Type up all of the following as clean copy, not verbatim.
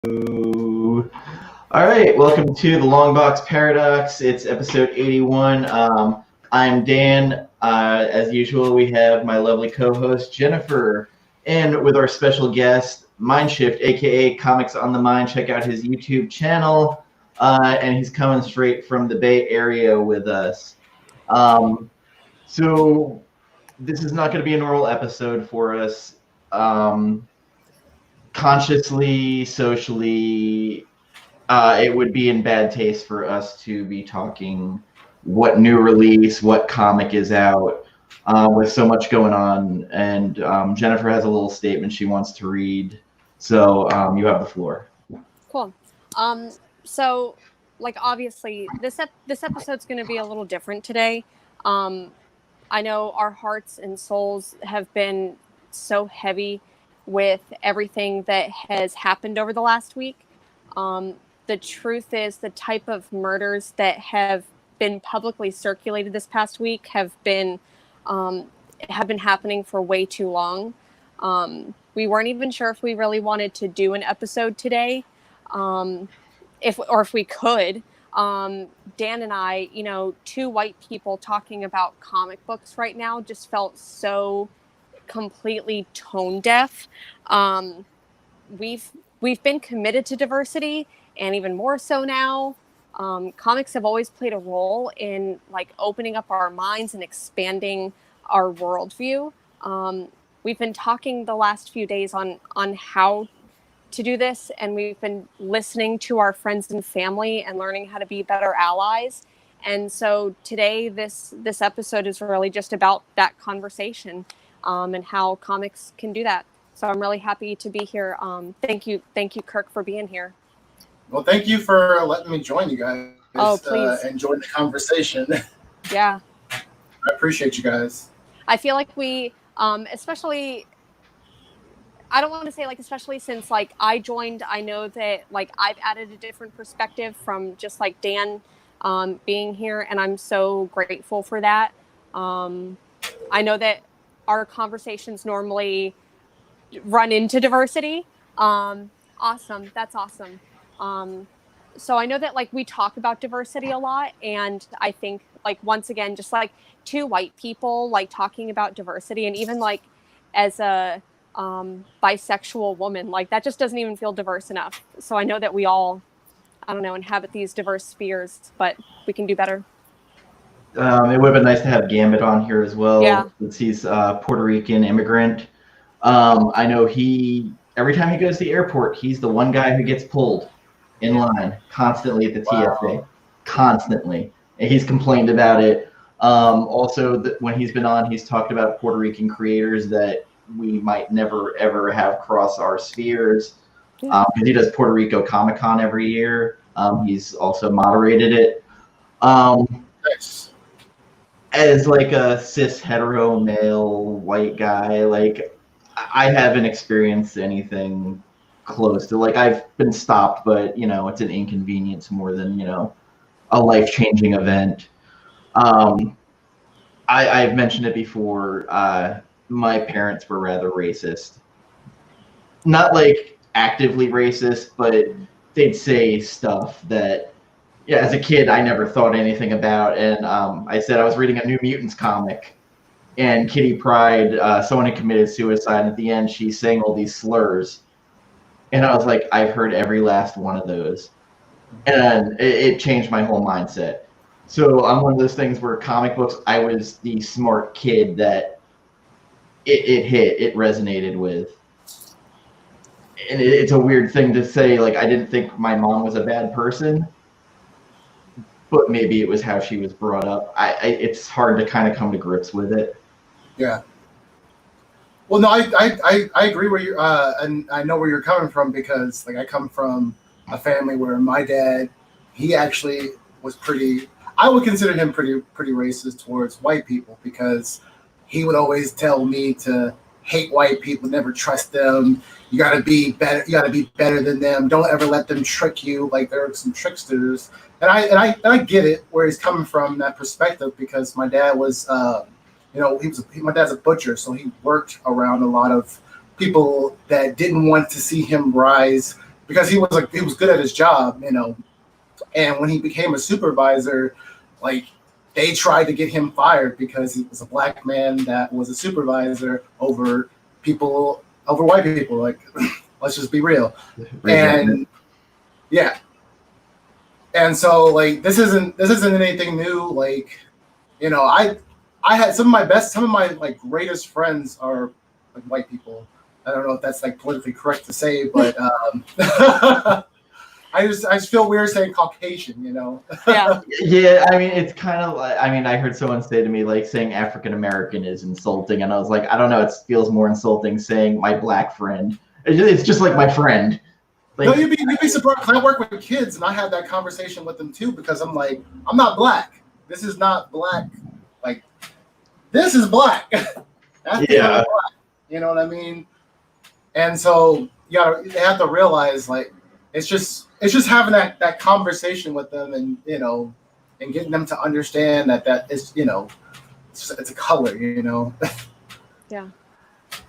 All right, welcome to the LongBox Paradox. It's episode 81. I'm Dan. As usual, we have my lovely co-host Jennifer, and with our special guest Mindshift, aka Comics on the Mind. Check out his YouTube channel, and he's coming straight from the Bay Area with us. So this is not going to be a normal episode for us. Consciously, socially, it would be in bad taste for us to be talking what new release, what comic is out, with so much going on. And Jennifer has a little statement she wants to read. So you have the floor. Cool. So, like, obviously, this episode's going to be a little different today. I know our hearts and souls have been so heavy with everything that has happened over the last week. The truth is, the type of murders that have been publicly circulated this past week have been happening for way too long. We weren't even sure if we really wanted to do an episode today, if we could. Dan and I, two white people talking about comic books right now just felt so completely tone deaf. We've been committed to diversity, and even more so now. Comics have always played a role in opening up our minds and expanding our worldview. We've been talking the last few days on how to do this, and we've been listening to our friends and family and learning how to be better allies. And so today, this episode is really just about that conversation, and how comics can do that. So I'm really happy to be here. Thank you, Kirk, for being here. Well, thank you for letting me join you guys. Oh, please. And join the conversation. Yeah. I appreciate you guys. I feel like we, especially, I don't want to say especially since I joined, I know that I've added a different perspective from just Dan being here, and I'm so grateful for that. I know that our conversations normally run into diversity. Awesome. That's awesome. So I know that we talk about diversity a lot, and I think once again, just two white people talking about diversity, and even as a bisexual woman, that just doesn't even feel diverse enough. So I know that we all, inhabit these diverse spheres, but we can do better. It would have been nice to have Gambit on here as well. Yeah. Since he's a Puerto Rican immigrant. I know every time he goes to the airport, he's the one guy who gets pulled in line constantly at the TSA. Constantly. And he's complained about it. Also, when he's been on, he's talked about Puerto Rican creators that we might never, ever have cross our spheres. Because he does Puerto Rico Comic-Con every year. He's also moderated it. Nice. As a cis hetero male white guy, I haven't experienced anything close to I've been stopped, but it's an inconvenience more than a life-changing event. I've mentioned it before. My parents were rather racist, not actively racist, but they'd say stuff that, as a kid, I never thought anything about. And I said I was reading a New Mutants comic, and Kitty Pryde, someone had committed suicide. And at the end, she's saying all these slurs. And I was like, I've heard every last one of those. And it changed my whole mindset. So I'm one of those things where comic books, I was the smart kid that it resonated with. And it's a weird thing to say. I didn't think my mom was a bad person, but maybe it was how she was brought up. It's hard to kind of come to grips with it. Yeah. Well, no, I agree where you're, and I know where you're coming from, because I come from a family where my dad, he actually was I would consider him pretty racist towards white people, because he would always tell me to hate white people, never trust them. You gotta be better. You gotta be better than them. Don't ever let them trick you. They're some tricksters. And I get it where he's coming from, that perspective, because my dad was, my dad's a butcher, so he worked around a lot of people that didn't want to see him rise because he was good at his job, you know. And when he became a supervisor, like they tried to get him fired because he was a black man that was a supervisor over white people. Like, let's just be real. And yeah. And so like this isn't anything new. Like, you know, I had some of my like greatest friends are like white people. I don't know if that's like politically correct to say, but I just feel weird saying Caucasian, you know. Yeah. Yeah, I mean, it's kind of like, I mean, I heard someone say to me like saying African American is insulting, and I was like, I don't know, it feels more insulting saying my black friend. It's just like my friend. Like, no, you'd be surprised. 'Cause I work with kids, and I have that conversation with them too, because I'm like, I'm not black. This is not black. Like, this is black. That's yeah. black. You know what I mean? And so you have to realize, like, it's just having that conversation with them, and you know, and getting them to understand that is, you know, it's a color, you know. Yeah.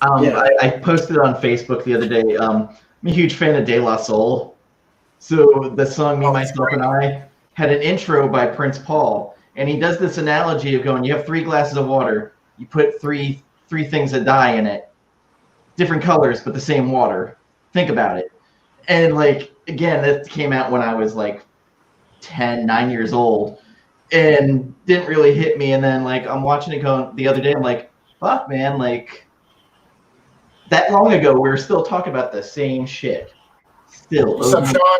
I posted on Facebook the other day. I'm a huge fan of De La Soul. So the song Me, Myself, and I had an intro by Prince Paul. And he does this analogy of going, you have 3 glasses of water. You put three things that dye in it. Different colors, but the same water. Think about it. And like, again, that came out when I was like 9 years old. And didn't really hit me. And then like, I'm watching it going the other day. I'm like, fuck, man, like, that long ago, we were still talking about the same shit. Still. What's up, Sean?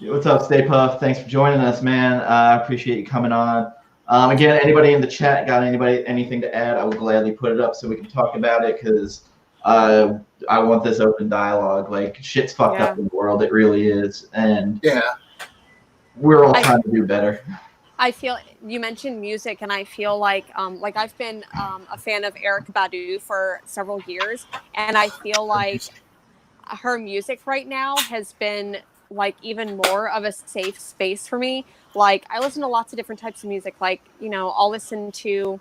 What's up, Stay Puff? Thanks for joining us, man. I appreciate you coming on. Again, anybody in the chat got anything to add? I will gladly put it up so we can talk about it, because I want this open dialogue. Like, shit's fucked up in the world. It really is. And we're all trying to do better. I feel you mentioned music, and I feel like I've been a fan of Erykah Badu for several years, and I feel like her music right now has been like even more of a safe space for me. Like, I listen to lots of different types of music. Like, you know, I'll listen to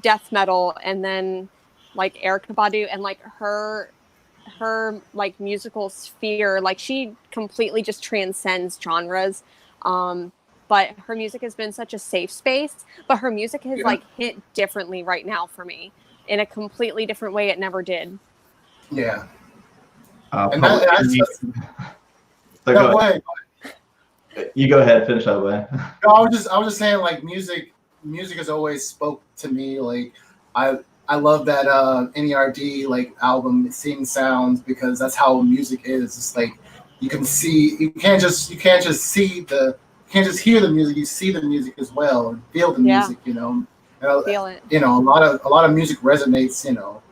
death metal, and then like Erykah Badu, and like her like musical sphere, like she completely just transcends genres. But her music has been such a safe space, but her music has like hit differently right now for me in a completely different way it never did. Yeah. And go ahead. You go ahead, finish that way. No, I was just saying, like, music has always spoke to me. Like, I love that NERD like album, Seeing Sounds, because that's how music is. It's like you can't just hear the music, you see the music as well, and feel the music, you know. Feel it. You know, a lot of music resonates, you know,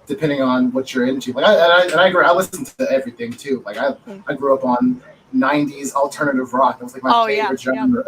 depending on what you're into. Like I agree. I listen to everything too. Like I grew up on 90s alternative rock. That was like my favorite genre.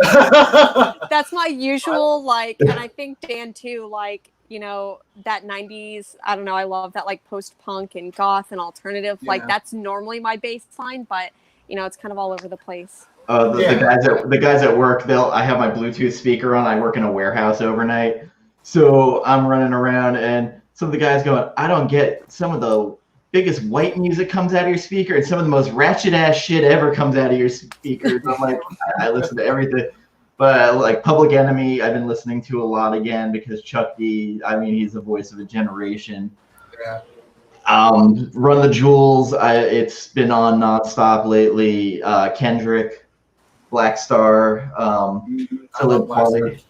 That's my usual, like, and I think Dan too, like, you know, that 90s, I don't know, I love that like post-punk and goth and alternative. Like, that's normally my baseline, but you know, it's kind of all over the place. The guys at work, I have my Bluetooth speaker on. I work in a warehouse overnight, so I'm running around, and some of the guys going, I don't get, some of the biggest white music comes out of your speaker, and some of the most ratchet ass shit ever comes out of your speakers. I'm like, I listen to everything, but like Public Enemy, I've been listening to a lot again, because Chuck D, I mean, he's the voice of a generation. Yeah. Run the Jewels, it's been on nonstop lately. Kendrick, Black Star, Talib Kweli.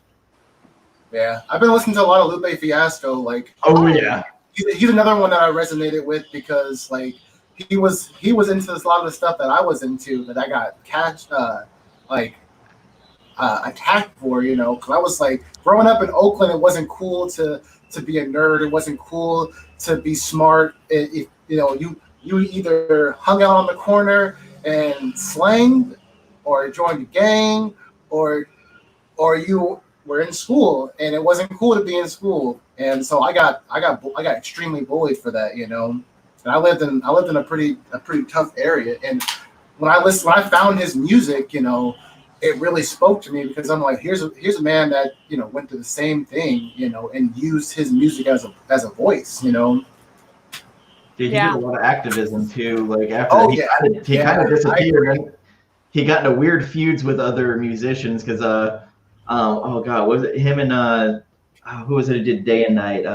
Yeah, I've been listening to a lot of Lupe Fiasco. Like, he's another one that I resonated with, because like he was into a lot of the stuff that I was into, that I got attacked for, you know, because I was like, growing up in Oakland, it wasn't cool to be a nerd. It wasn't cool to be smart. You know, you either hung out on the corner and slanged, or joined a gang, or you were in school, and it wasn't cool to be in school. And so I got extremely bullied for that, you know. And I lived in a pretty tough area. And when I found his music, you know, it really spoke to me, because I'm like, here's a man that, you know, went through the same thing, you know, and used his music as a voice, you know. Yeah, he did a lot of activism too. Like after Oh, he kind of disappeared. And he got into weird feuds with other musicians because oh god, was it him and who was it who did Day and Night?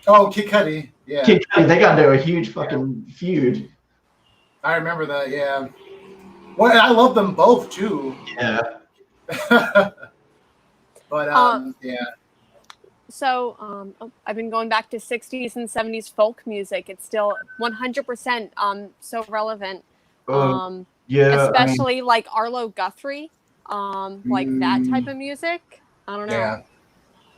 Oh, Kid Cudi. Yeah. Kid Cudi, they got into a huge fucking feud. I remember that. Yeah. Well, and I love them both too. Yeah. But yeah. So I've been going back to 60s and 70s folk music. It's still 100% so relevant. Yeah. Especially like Arlo Guthrie, like that type of music. I don't know.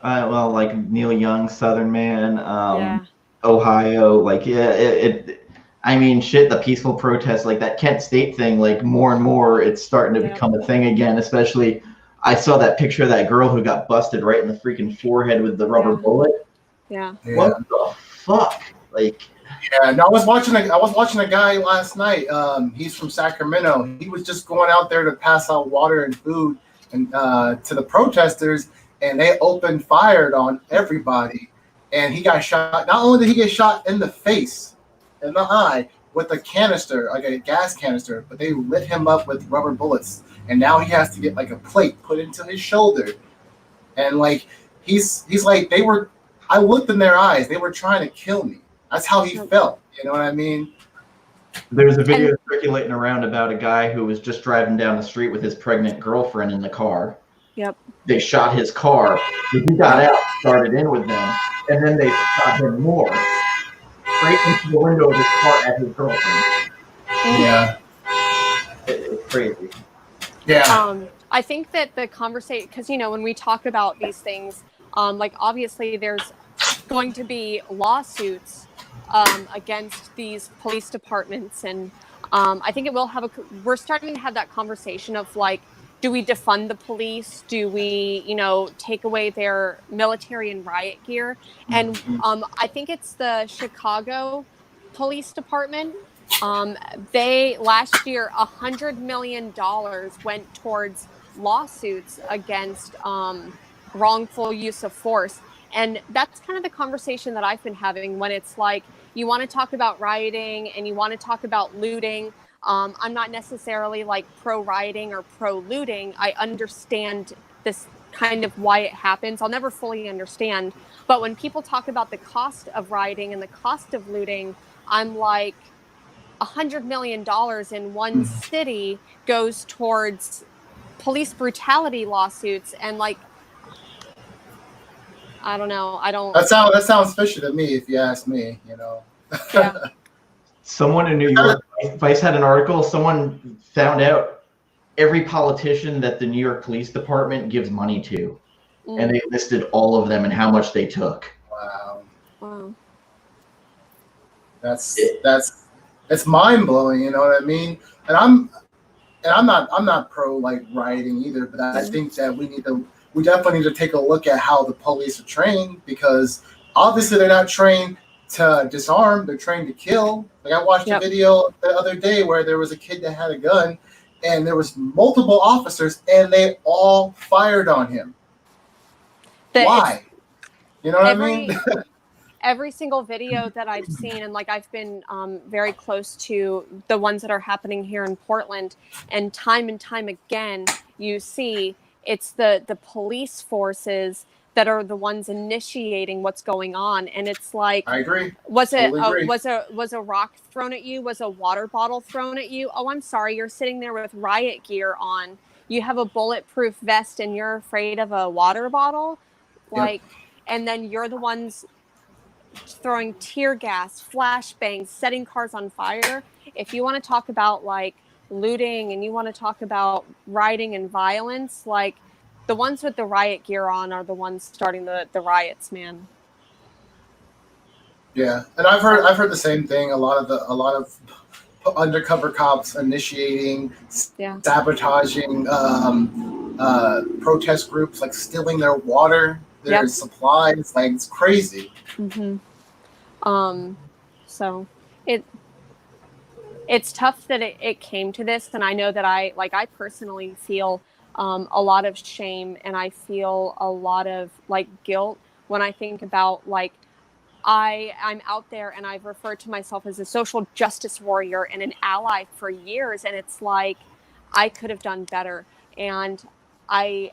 Yeah. Well, like Neil Young, Southern Man, Yeah. Ohio, like I mean, shit, the peaceful protests, like that Kent State thing, like more and more, it's starting to become a thing again. Especially, I saw that picture of that girl who got busted right in the freaking forehead with the rubber bullet. Yeah. What the fuck? Like. Yeah. No, I was watching a guy last night. He's from Sacramento. He was just going out there to pass out water and food and to the protesters, and they opened fire on everybody. And he got shot. Not only did he get shot in the face, in the eye, with a canister, like a gas canister, but they lit him up with rubber bullets. And now he has to get like a plate put into his shoulder. And like he's like, I looked in their eyes, they were trying to kill me. That's how he felt. You know what I mean? There's a video circulating around about a guy who was just driving down the street with his pregnant girlfriend in the car. Yep. They shot his car. He got out, started in with them, and then they shot him more. Straight into the window of his car at his girlfriend. Yeah. It's crazy. Yeah. I think that the conversation, because, you know, when we talk about these things, like obviously there's going to be lawsuits against these police departments. And I think it will we're starting to have that conversation of like, do we defund the police? Do we, you know, take away their military and riot gear? And I think it's the Chicago Police Department. They last year, $100 million went towards lawsuits against wrongful use of force. And that's kind of the conversation that I've been having when it's like, you want to talk about rioting and you want to talk about looting. I'm not necessarily like pro rioting or pro looting. I understand this kind of why it happens. I'll never fully understand. But when people talk about the cost of rioting and the cost of looting, I'm like, $100 million in one city goes towards police brutality lawsuits. And like, I don't know. That sounds fishy to me, if you ask me, you know. Yeah. Someone in New York, Vice had an article, someone found out every politician that the New York Police Department gives money to. And they listed all of them and how much they took. Wow. That's it's mind blowing, you know what I mean? And I'm not pro like rioting either, but I think that we definitely need to take a look at how the police are trained, because obviously they're not trained to disarm, they're trained to kill. Like I watched a video the other day where there was a kid that had a gun and there was multiple officers and they all fired on him. Why? You know what I mean? Every single video that I've seen, and like I've been very close to the ones that are happening here in Portland, and time again, you see it's the police forces that are the ones initiating what's going on. And it's like, I agree. Was a rock thrown at you? Was a water bottle thrown at you? Oh, I'm sorry. You're sitting there with riot gear on. You have a bulletproof vest and you're afraid of a water bottle? Like, and then you're the ones throwing tear gas, flashbangs, setting cars on fire. If you want to talk about like looting and you want to talk about rioting and violence, like the ones with the riot gear on are the ones starting the riots, man. Yeah, and I've heard the same thing. A lot of undercover cops initiating, sabotaging protest groups, like stealing their water, their supplies. Like it's crazy. So it's tough that it came to this, and I know that I personally feel a lot of shame, and I feel a lot of like guilt when I think about like I'm out there and I've referred to myself as a social justice warrior and an ally for years. And it's like, I could have done better. And I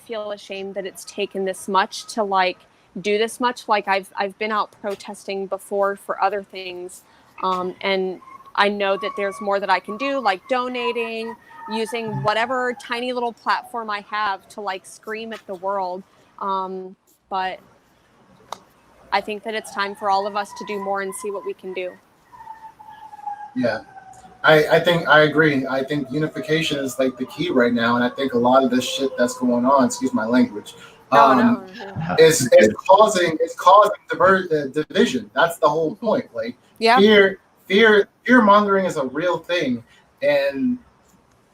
feel ashamed that it's taken this much to like do this much. Like I've been out protesting before for other things. And I know that there's more that I can do, like donating, using whatever tiny little platform I have to like scream at the world. But I think that it's time for all of us to do more and see what we can do. Yeah. I think I agree. I think unification is like the key right now. And I think a lot of this shit that's going on, excuse my language, is causing division. That's the whole point. Like fear mongering is a real thing. And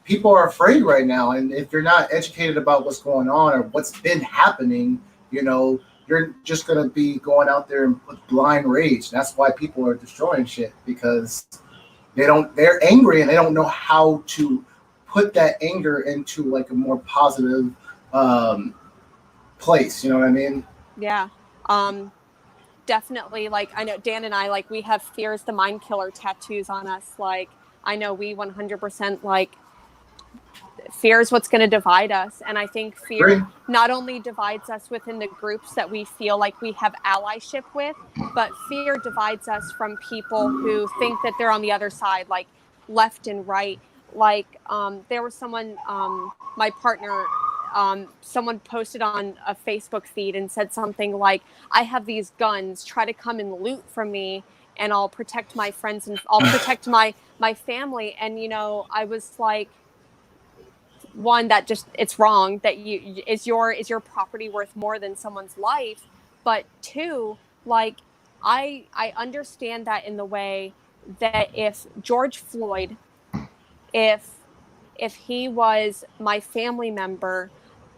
people are afraid right now. And if you're not educated about what's going on or what's been happening, you know, you're just going to be going out there and with blind rage. That's why people are destroying shit, because they're angry and they don't know how to put that anger into like a more positive place. You know what I mean? Yeah. Definitely. Like, I know Dan and I, like, we have Fear's the Mind Killer tattoos on us. Like, I know we 100% like fear is what's going to divide us. And I think fear not only divides us within the groups that we feel like we have allyship with, but fear divides us from people who think that they're on the other side, like left and right. Like there was someone, my partner, someone posted on a Facebook feed and said something like, I have these guns, try to come and loot from me and I'll protect my friends and I'll protect my family. And, you know, I was like, one, that just, it's wrong that is your property worth more than someone's life. But two, like, I understand that in the way that if George Floyd, if he was my family member,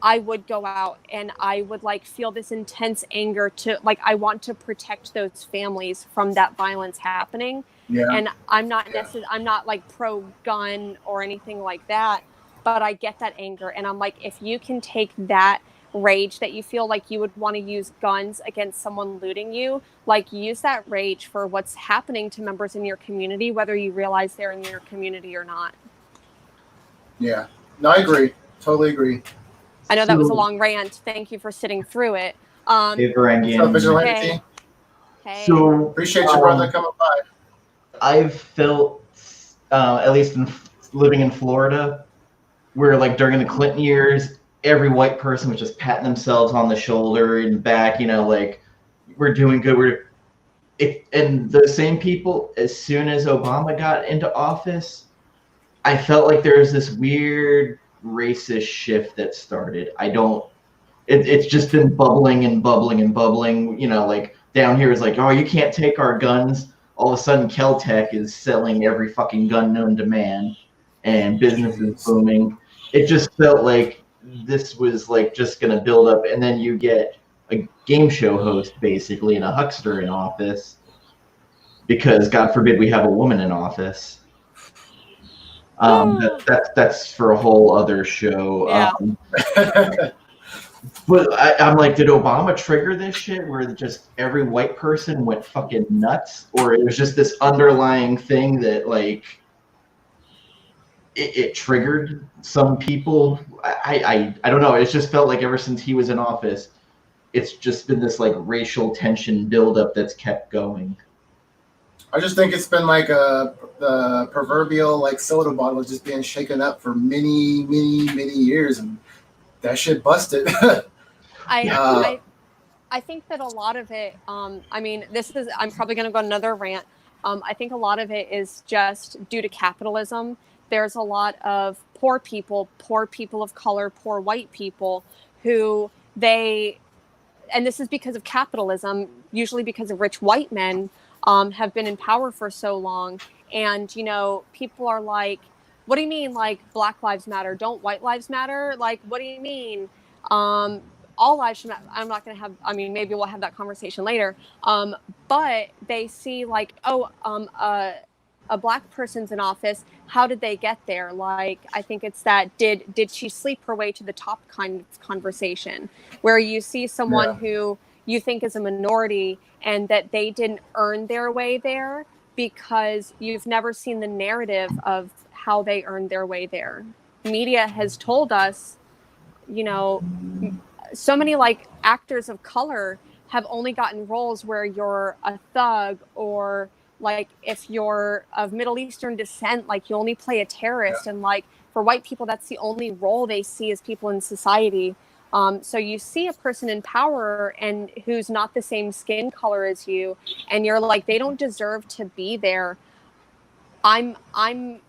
I would go out and I would like feel this intense anger to like, I want to protect those families from that violence happening. Yeah. And I'm not I'm not like pro gun or anything like that, but I get that anger. And I'm like, if you can take that rage that you feel like you would want to use guns against someone looting you, like use that rage for what's happening to members in your community, whether you realize they're in your community or not. Yeah, no, I agree. Totally agree. I know that was a long rant. Thank you for sitting through it. Hey, Vigilante. Hey. So appreciate your brother coming by. I've felt, at least in living in Florida, where like during the Clinton years, every white person was just patting themselves on the shoulder and back, you know, like we're doing good. And the same people, as soon as Obama got into office, I felt like there was this weird racist shift that started. It's just been bubbling and bubbling and bubbling, you know, like down here is like, oh, you can't take our guns. All of a sudden, Kel-Tec is selling every fucking gun known to man, and business is booming. It just felt like this was like just going to build up, and then you get a game show host basically and a huckster in office, because God forbid we have a woman in office. That's for a whole other show. Yeah. But I'm like, did Obama trigger this shit where just every white person went fucking nuts? Or it was just this underlying thing that like it triggered some people? I don't know. It just felt like ever since he was in office, it's just been this like racial tension buildup that's kept going. I just think it's been like the proverbial like soda bottle just being shaken up for many years, and that shit busted. I think that a lot of it, I mean, I'm probably going to go another rant. I think a lot of it is just due to capitalism. There's a lot of poor people of color, poor white people who and this is because of capitalism, usually because of rich white men, have been in power for so long. And, you know, people are like, what do you mean, like, Black Lives Matter? Don't white lives matter? Like, what do you mean? All lives should matter. I'm not going to have, I mean, maybe we'll have that conversation later. But they see, like, a Black person's in office. How did they get there? Like, I think it's that, did she sleep her way to the top kind of conversation, where you see someone who, you think is a minority, and that they didn't earn their way there because you've never seen the narrative of how they earned their way there. Media has told us, you know, so many like actors of color have only gotten roles where you're a thug, or like if you're of Middle Eastern descent, like you only play a terrorist. And like for white people, that's the only role they see as people in society. So you see a person in power and who's not the same skin color as you, and you're like, they don't deserve to be there. I'm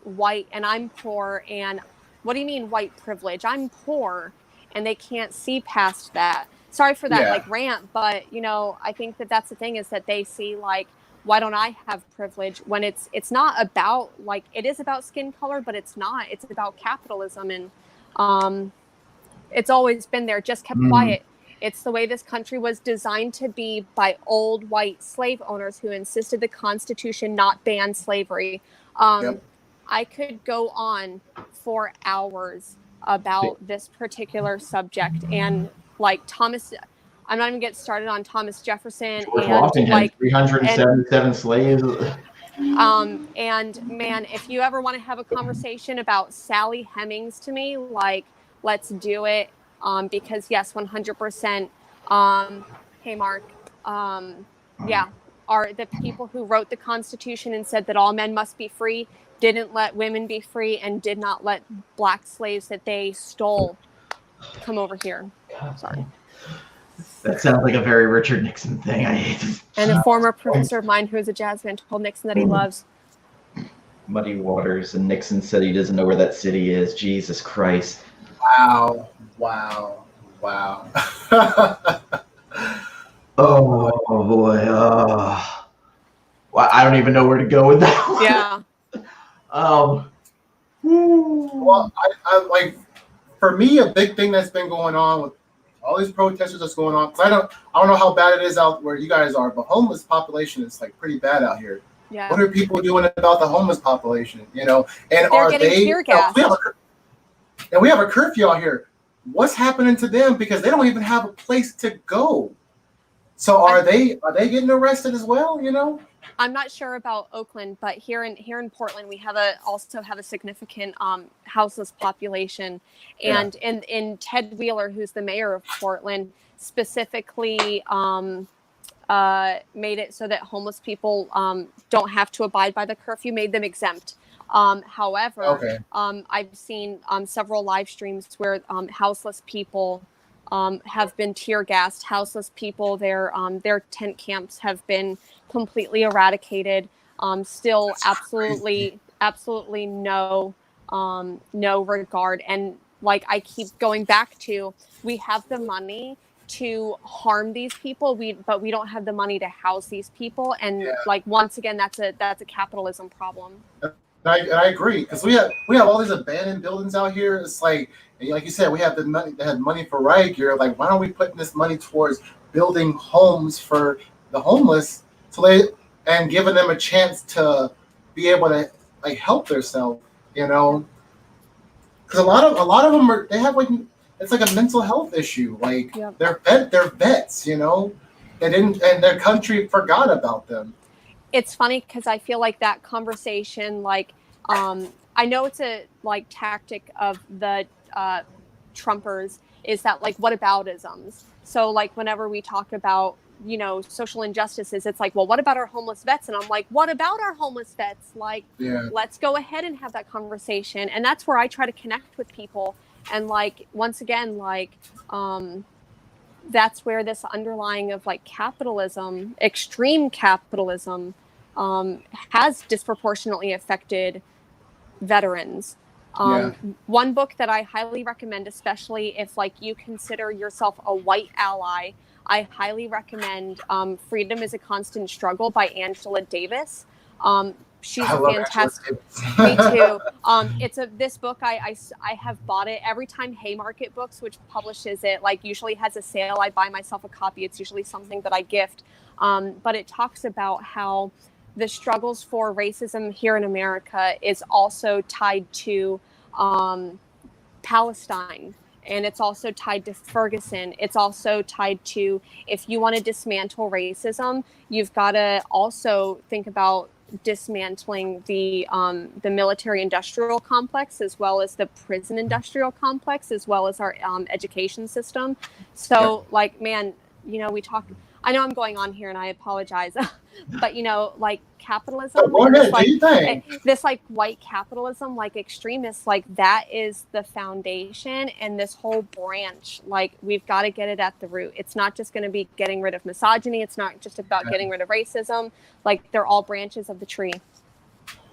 white and I'm poor, and what do you mean white privilege? I'm poor, and they can't see past that. Sorry for that like rant, but you know, I think that that's the thing, is that they see like, why don't I have privilege, when it's not about, like, it is about skin color, but it's not. It's about capitalism, and it's always been there, just kept quiet. It's the way this country was designed to be by old white slave owners who insisted the Constitution not ban slavery. I could go on for hours about this particular subject, and like Thomas, I'm not even getting started on Thomas Jefferson George and Washington, like 377 slaves. And man, if you ever want to have a conversation about Sally Hemings to me, like, let's do it. Because yes, 100%. Hey, Mark. Yeah, are the people who wrote the Constitution and said that all men must be free, didn't let women be free, and did not let black slaves that they stole come over here. Sorry. That sounds like a very Richard Nixon thing. I hate this. And a former professor of mine who is a jazz fan told Nixon that he loves Muddy Waters, and Nixon said he doesn't know where that city is. Jesus Christ. Wow. Oh boy. Well, I don't even know where to go with that one. Yeah. Well, I like, for me, a big thing that's been going on with all these protesters that's going on, because I don't know how bad it is out where you guys are, but homeless population is like pretty bad out here. Yeah. What are people doing about the homeless population? You know, and They're are getting they? tear gassed. We have a curfew out here. What's happening to them? Because they don't even have a place to go. So are they getting arrested as well? You know, I'm not sure about Oakland, but here in Portland, we also have a significant houseless population. And in Ted Wheeler, who's the mayor of Portland, specifically made it so that homeless people don't have to abide by the curfew, made them exempt. However, I've seen several live streams where houseless people have been tear gassed. Houseless people, their tent camps have been completely eradicated. Still, absolutely no regard. And like I keep going back to, we have the money to harm these people, but we don't have the money to house these people. And like once again, that's a capitalism problem. I agree, because we have all these abandoned buildings out here. It's like you said, we have the money. They had money for riot gear. Like, why don't we put this money towards building homes for the homeless, and giving them a chance to be able to like help themselves, you know? Because a lot of them they have like, it's like a mental health issue. Like they're vets, you know. They didn't, and their country forgot about them. It's funny because I feel like that conversation, like, I know it's a like tactic of the Trumpers, is that like whataboutisms. So like whenever we talk about, you know, social injustices, it's like, well, what about our homeless vets? And I'm like, what about our homeless vets? Like, let's go ahead and have that conversation. And that's where I try to connect with people. And like, once again, like, that's where this underlying of like capitalism, extreme capitalism, has disproportionately affected veterans. One book that I highly recommend, especially if like you consider yourself a white ally, I highly recommend Freedom is a Constant Struggle by Angela Davis. She's a fantastic. Me too. This book I have bought it every time Haymarket Books, which publishes it, like usually has a sale. I buy myself a copy. It's usually something that I gift. But it talks about how the struggles for racism here in America is also tied to Palestine and it's also tied to Ferguson. It's also tied to, if you want to dismantle racism, you've got to also think about dismantling the military industrial complex, as well as the prison industrial complex, as well as our education system. So like, man, you know, I know I'm going on here and I apologize, but you know, like capitalism, this like white capitalism, like extremists, like that is the foundation, and this whole branch, like we've got to get it at the root. It's not just going to be getting rid of misogyny. It's not just about getting rid of racism. Like they're all branches of the tree.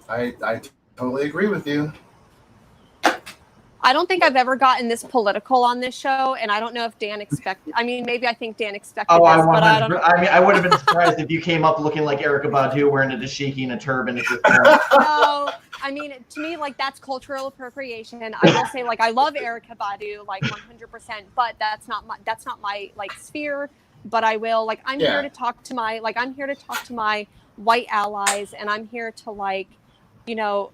I totally agree with you. I don't think I've ever gotten this political on this show, and I don't know if Dan expected. I mean, maybe I think Dan expected this, but I don't know. I mean, I would have been surprised if you came up looking like Erykah Badu wearing a dashiki and a turban. No, I mean, to me, like that's cultural appropriation. I will say, like, I love Erykah Badu, like 100%, but that's not my like sphere. But I will, like, I'm here to talk to my white allies, and I'm here to, like, you know.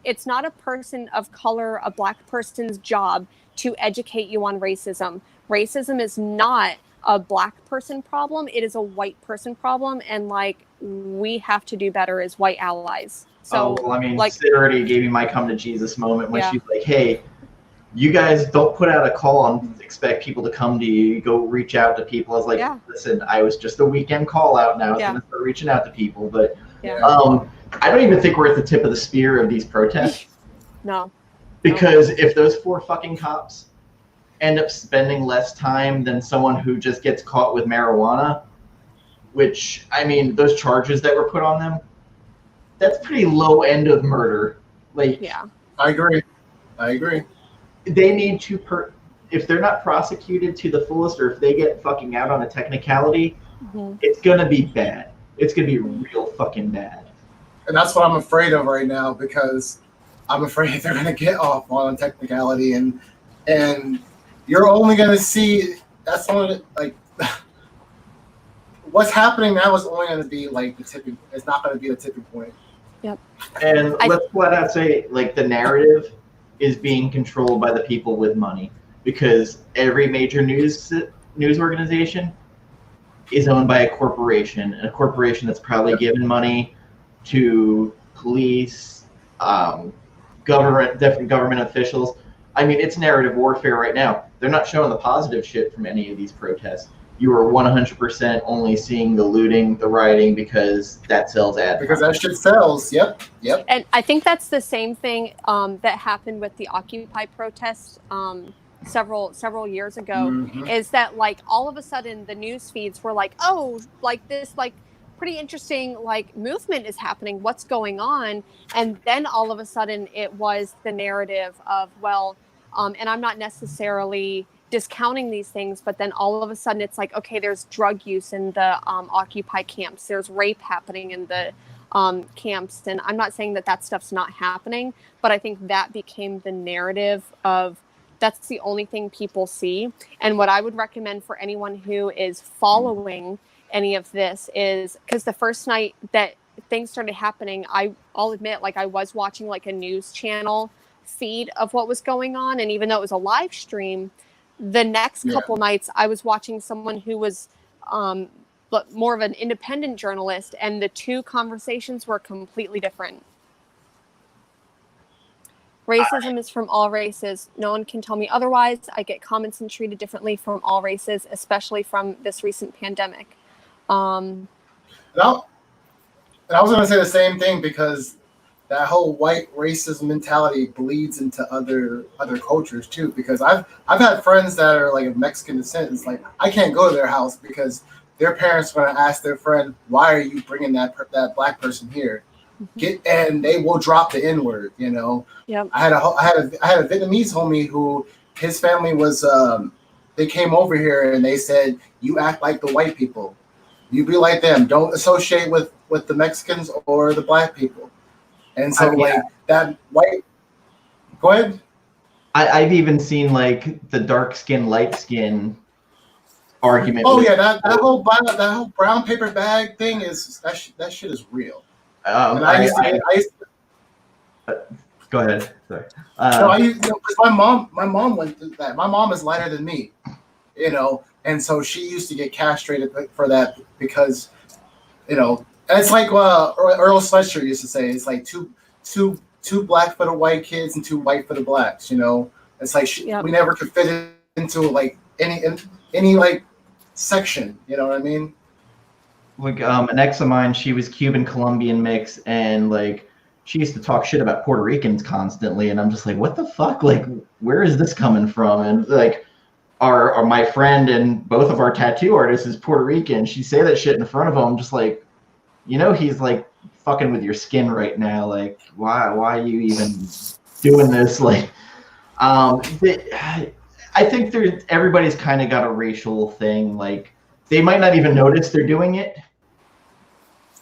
It's not a person of color, a black person's job to educate you on racism. Racism is not a black person problem. It is a white person problem. And like, we have to do better as white allies. So, I mean, like, Sid already gave me my come to Jesus moment when she's like, hey, you guys don't put out a call and expect people to come to you. You go reach out to people. I was like, listen, I was just a weekend call out now. I was going to start reaching out to people. But I don't even think we're at the tip of the spear of these protests. No. Because if those 4 fucking cops end up spending less time than someone who just gets caught with marijuana, which, I mean, those charges that were put on them, that's pretty low end of murder. Like, I agree. They need to, if they're not prosecuted to the fullest, or if they get fucking out on a technicality, it's going to be bad. It's going to be real fucking bad. And that's what I'm afraid of right now, because I'm afraid they're going to get off on a technicality, and you're only going to see, that's only, like, what's happening now is only going to be like it's not going to be a tipping point. Yep. And let's flat out say, like, the narrative is being controlled by the people with money, because every major news organization is owned by a corporation, and a corporation that's probably given money to police, different government officials. I mean, it's narrative warfare right now. They're not showing the positive shit from any of these protests. You are 100% only seeing the looting, the rioting, because that sells ads. Because that shit sells. Yep. And I think that's the same thing that happened with the Occupy protests several years ago. Is that, like, all of a sudden the news feeds were like, oh, like this, like, pretty interesting, like, movement is happening, what's going on? And then all of a sudden it was the narrative of, well, and I'm not necessarily discounting these things, but then all of a sudden it's like, okay, there's drug use in the Occupy camps, there's rape happening in the camps, and I'm not saying that stuff's not happening, but I think that became the narrative of, that's the only thing people see. And what I would recommend for anyone who is following any of this is, because the first night that things started happening, I'll admit, like, I was watching like a news channel feed of what was going on, and even though it was a live stream, the next couple nights I was watching someone who was more of an independent journalist, and the two conversations were completely different. Racism is from all races. No one can tell me otherwise. I get comments and treated differently from all races, especially from this recent pandemic. And I was going to say the same thing, because that whole white racist mentality bleeds into other cultures too. Because I've had friends that are like of Mexican descent. It's like, I can't go to their house because their parents are going to ask their friend, "Why are you bringing that black person here?" And they will drop the N-word. You know. Yep. I had a Vietnamese homie who, his family was they came over here and they said, "You act like the white people. You be like them. Don't associate with the Mexicans or the black people." And so, that white. Go ahead. I've even seen, like, the dark skin, light skin argument. Oh yeah, that whole brown paper bag thing is that shit is real. Go ahead. Sorry. No, because my mom went through that. My mom is lighter than me, and so she used to get castrated for that because, and it's like Earl Sweatshirt used to say, it's like two black-footed white kids and two white-footed blacks. It's like we never could fit it into like any like section. You know what I mean? Like an ex of mine, she was Cuban Colombian mix, and like she used to talk shit about Puerto Ricans constantly, and I'm just like, what the fuck? Like, where is this coming from? And like, our my friend and both of our tattoo artists is Puerto Rican. She say that shit in front of him, just like, he's like fucking with your skin right now. Like, why are you even doing this? Like, I think everybody's kind of got a racial thing. Like, they might not even notice they're doing it.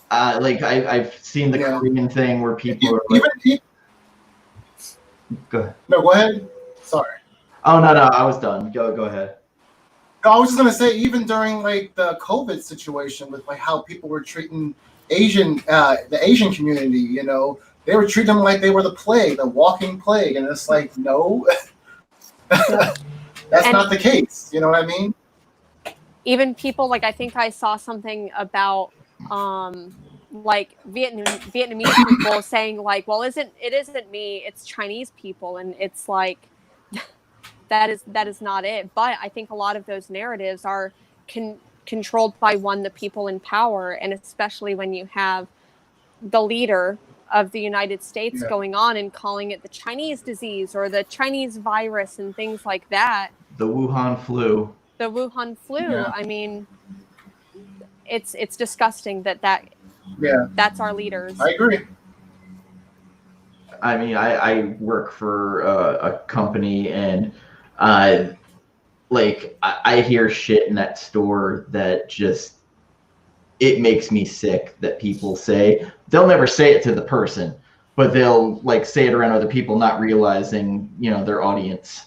Like I've seen the Korean thing where people are like, go ahead. No, go ahead. Sorry. Oh no, I was done. Go ahead. No, I was just gonna say, even during like the COVID situation with like how people were treating the Asian community, they were treating them like they were the plague, the walking plague, and it's like, no, that's not the case. You know what I mean? Even people like, I think I saw something about like Vietnamese people saying like, well, it isn't me, it's Chinese people, and it's like that is not it. But I think a lot of those narratives are controlled by the people in power, and especially when you have the leader of the United States going on and calling it the Chinese disease or the Chinese virus and things like that. The Wuhan flu. Yeah. I mean, it's disgusting that's our leaders. I agree. I mean, I work for a company, and like I hear shit in that store that just, it makes me sick that people say. They'll never say it to the person, but they'll like say it around other people, not realizing their audience.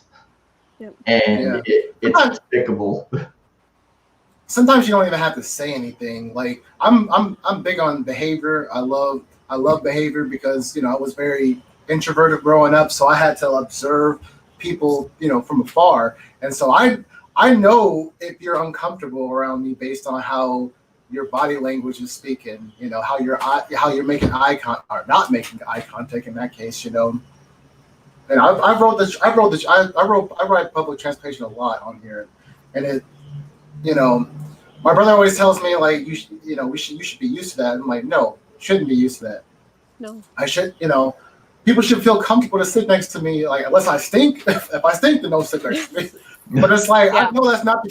Yep. And it's despicable. Sometimes you don't even have to say anything. Like I'm big on behavior. I love behavior because I was very introverted growing up, so I had to observe people from afar, and so I know if you're uncomfortable around me based on how your body language is speaking. How you're making eye contact or not making eye contact in that case. And I write public transportation a lot on here, and it, my brother always tells me like you should be used to that. I'm like, no, shouldn't be used to that. No, I should, people should feel comfortable to sit next to me. Like unless I stink, if I stink, then don't sit next to me. But it's like I know that's not the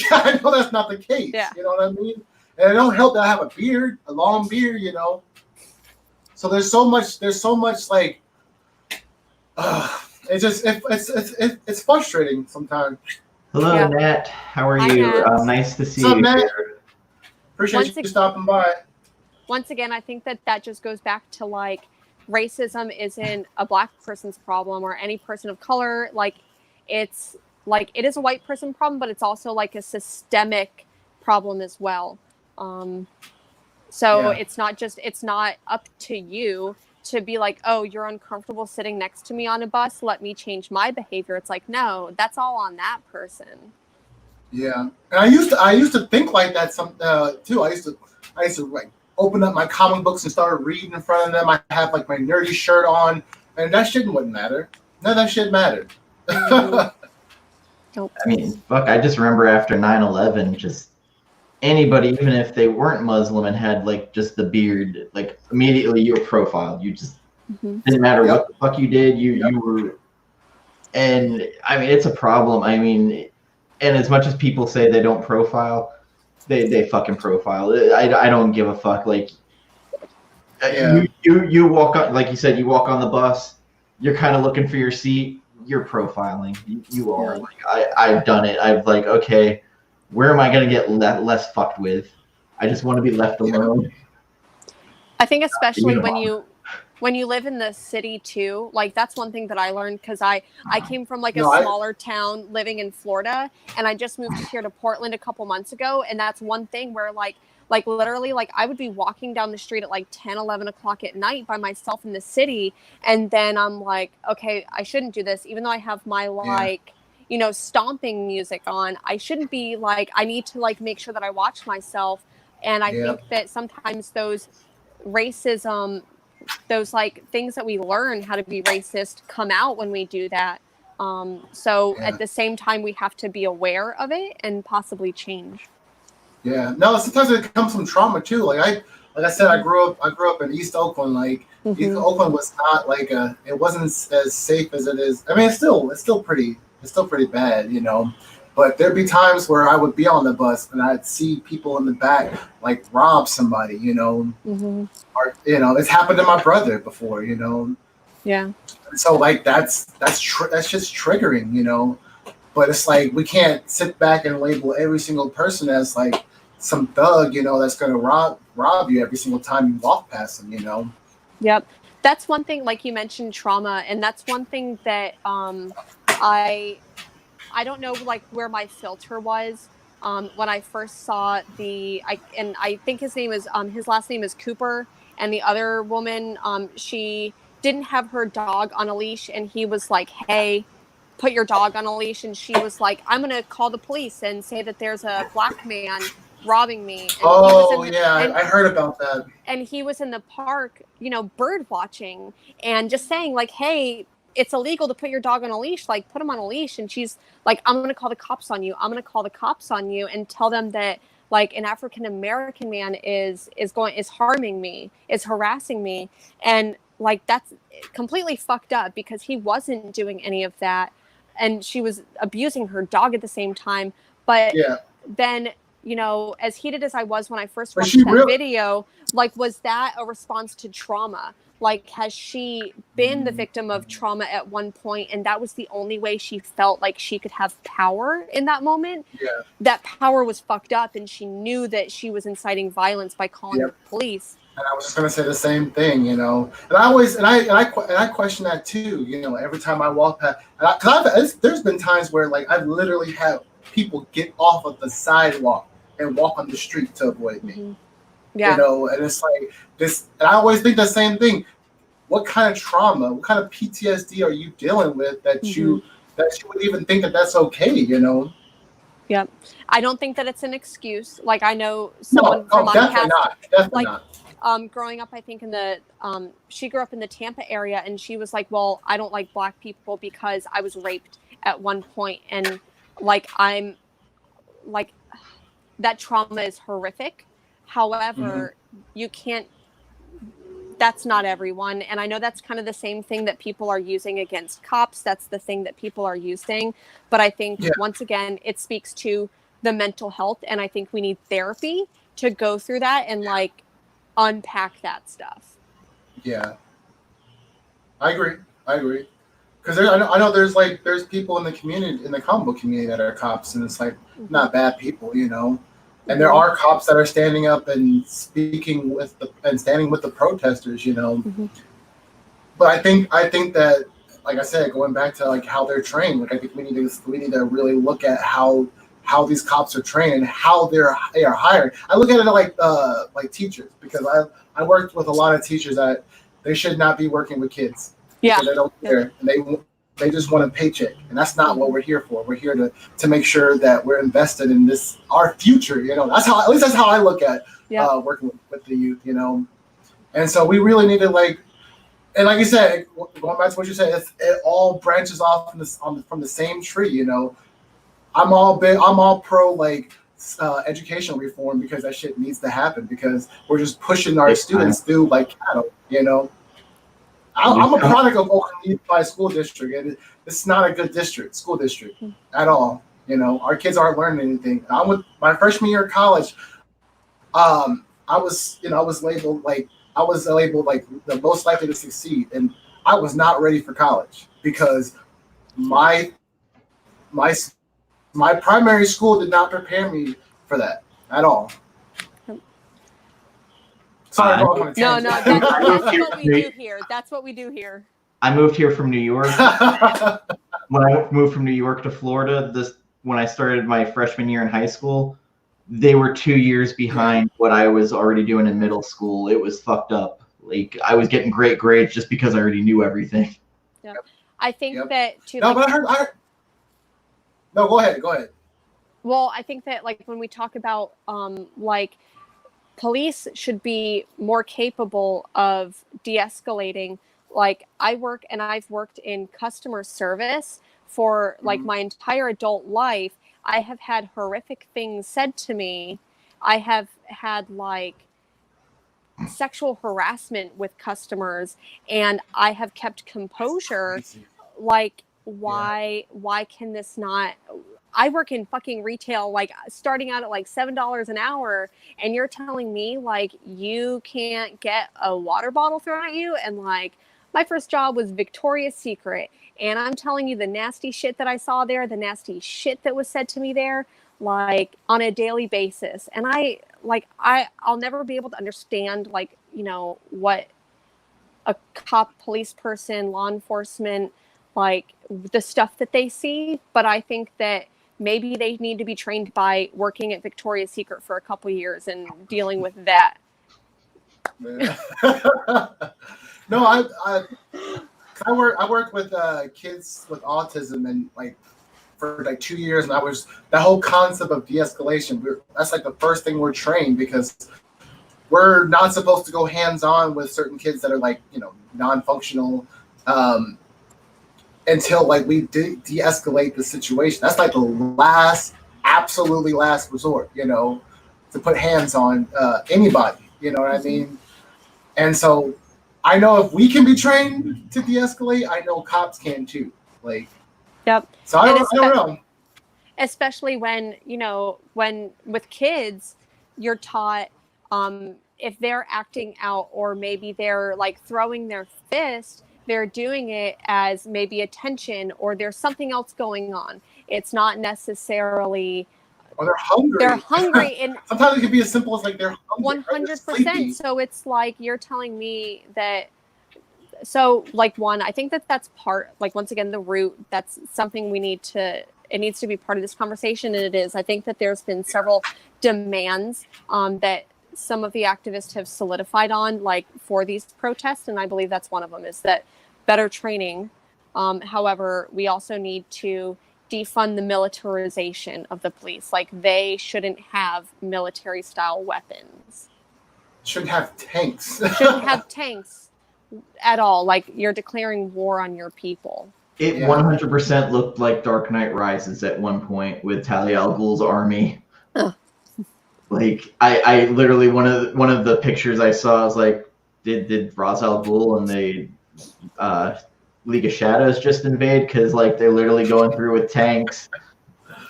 case. Yeah. You know what I mean? And it don't help that I have a long beard. So there's so much like. It's frustrating sometimes. Hello, Nat. How are you? Nice to see you. Matt? Appreciate you stopping by. Once again, I think that just goes back to like racism isn't a black person's problem or any person of color. Like it's like it is a white person problem, but it's also like a systemic problem as well. It's not up to you to be like, oh, you're uncomfortable sitting next to me on a bus, let me change my behavior. It's like, no, that's all on that person. Yeah, and I used to think like that too. I used to like open up my comic books and start reading in front of them. I have like my nerdy shirt on, and that shit wouldn't matter. None of that shit mattered. Nope. I mean, fuck, I just remember after 9/11, just anybody, even if they weren't Muslim and had like just the beard, like immediately you were profiled. You just didn't matter what the fuck you did, you were. And I mean, it's a problem. I mean, and as much as people say they don't profile, they fucking profile. I don't give a fuck. Like you walk on, like you said, you walk on the bus, you're kind of looking for your seat, you're profiling. You are. Yeah. Like I've done it. I've like, okay, where am I going to get less fucked with? I just want to be left alone. I think especially when you live in the city too, like that's one thing that I learned because I came from like a smaller town living in Florida, and I just moved here to Portland a couple months ago, and that's one thing where like Like literally, like I would be walking down the street at like 10, 11 o'clock at night by myself in the city. And then I'm like, okay, I shouldn't do this. Even though I have my like, you know, stomping music on, I shouldn't be like, I need to like make sure that I watch myself. And I think that sometimes those racism, those like things that we learn how to be racist come out when we do that. So at the same time, we have to be aware of it and possibly change. Yeah, no, sometimes it comes from trauma too. Like I said, I grew up in East Oakland. Like East Oakland was not like it wasn't as safe as it is. I mean, it's still pretty bad, you know. But there'd be times where I would be on the bus and I'd see people in the back like rob somebody, you know, or you know, it's happened to my brother before, you know. Yeah. So like that's just triggering, you know. But it's like we can't sit back and label every single person as like some thug, you know, that's gonna rob you every single time you walk past them, you know. Yep. That's one thing, like you mentioned trauma, and that's one thing that I don't know like where my filter was when I first saw I think his last name is Cooper, and the other woman, she didn't have her dog on a leash, and he was like, hey, put your dog on a leash, and she was like, I'm gonna call the police and say that there's a black man robbing me. And I heard about that. And he was in the park, you know, bird watching and just saying like, hey, it's illegal to put your dog on a leash, like put him on a leash. And she's like, I'm going to call the cops on you. I'm going to call the cops on you and tell them that like an African-American man is harming me, is harassing me. And like, that's completely fucked up because he wasn't doing any of that. And she was abusing her dog at the same time. But then, you know, as heated as I was when I first watched that video, like, was that a response to trauma? Like, has she been the victim of trauma at one point, and that was the only way she felt like she could have power in that moment? Yeah. That power was fucked up, and she knew that she was inciting violence by calling the police. And I was just gonna say the same thing, you know. And I question that too, you know. Every time I walk past, there's been times where like I've literally had people get off of the sidewalk and walk on the street to avoid me. Yeah. You know, and it's like this, and I always think the same thing. What kind of trauma, what kind of PTSD are you dealing with that you would even think that that's okay, you know? Yeah. I don't think that it's an excuse. Like, I know someone from my past, definitely not. Growing up, I think she grew up in the Tampa area, and she was like, well, I don't like black people because I was raped at one point. And like, I'm like, that trauma is horrific. However, you can't, that's not everyone. And I know that's kind of the same thing that people are using against cops. That's the thing that people are using. But I think, once again, it speaks to the mental health. And I think we need therapy to go through that and like unpack that stuff. Yeah. I agree. Because I know there's people in the community, in the comic book community that are cops, and it's like not bad people, you know. And there are cops that are standing up and standing with the protesters, you know. But I think that, like I said, going back to like how they're trained, like I think we need to really look at how these cops are trained and how they are hired. I look at it like teachers, because I worked with a lot of teachers that they should not be working with kids. Yeah. They don't care, and they just want a paycheck, and that's not what we're here for. We're here to make sure that we're invested in our future. You know, that's how I look at working with the youth. You know, and so we really need to and like you said, going back to what you said, it all branches off from the same tree. You know, I'm all pro educational reform, because that shit needs to happen, because we're just pushing our students through like cattle. You know. I'm a product of Oakland Unified School District, and it's not a good school district at all. You know, our kids aren't learning anything. My freshman year of college, I was labeled like the most likely to succeed, and I was not ready for college, because my primary school did not prepare me for that at all. Sorry, no, that's what we do here. That's what we do here. I moved here from New York. When I moved from New York to Florida, when I started my freshman year in high school, they were 2 years behind what I was already doing in middle school. It was fucked up. Like, I was getting great grades just because I already knew everything. Yeah. I think that too. No, but no, go ahead. Well, I think that like when we talk about like police should be more capable of de-escalating. Like I've worked in customer service for like my entire adult life. I have had horrific things said to me. I have had like sexual harassment with customers, and I have kept composure. Like, why can this not? I work in fucking retail, like starting out at like $7 an hour, and you're telling me like you can't get a water bottle thrown at you. And like my first job was Victoria's Secret, and I'm telling you the nasty shit that I saw there, the nasty shit that was said to me there, like on a daily basis. And I'll never be able to understand like, you know, what a cop, police person, law enforcement, like the stuff that they see. But I think that maybe they need to be trained by working at Victoria's Secret for a couple years and dealing with that. No, I worked with kids with autism, and like for like 2 years, and that whole concept of de-escalation. That's like the first thing we're trained, because we're not supposed to go hands-on with certain kids that are like, you know, non-functional until like we de-escalate the situation. That's like the absolutely last resort, you know, to put hands on anybody. You know what I mean? And so I know if we can be trained to de-escalate, I know cops can too. Like, yep. So I don't know. Especially when, you know, when with kids, you're taught if they're acting out, or maybe they're like throwing their fist, they're doing it as maybe attention, or there's something else going on. It's not necessarily. Or they're hungry. They're hungry, and sometimes it can be as simple as like they're hungry. 100%. So it's like you're telling me that. So like I think that's part, like once again, the root. That's something it needs to be part of this conversation, and it is. I think that there's been several demands that some of the activists have solidified on, like for these protests, and I believe that's one of them, is that better training. However, we also need to defund the militarization of the police. Like they shouldn't have military style weapons. Shouldn't have tanks. Shouldn't have tanks at all. Like you're declaring war on your people. It 100% looked like Dark Knight Rises at one point with Talia al Ghul's army. Like I literally one of the pictures I saw was like, did Ra's al Ghul and the League of Shadows just invade? Because like they're literally going through with tanks.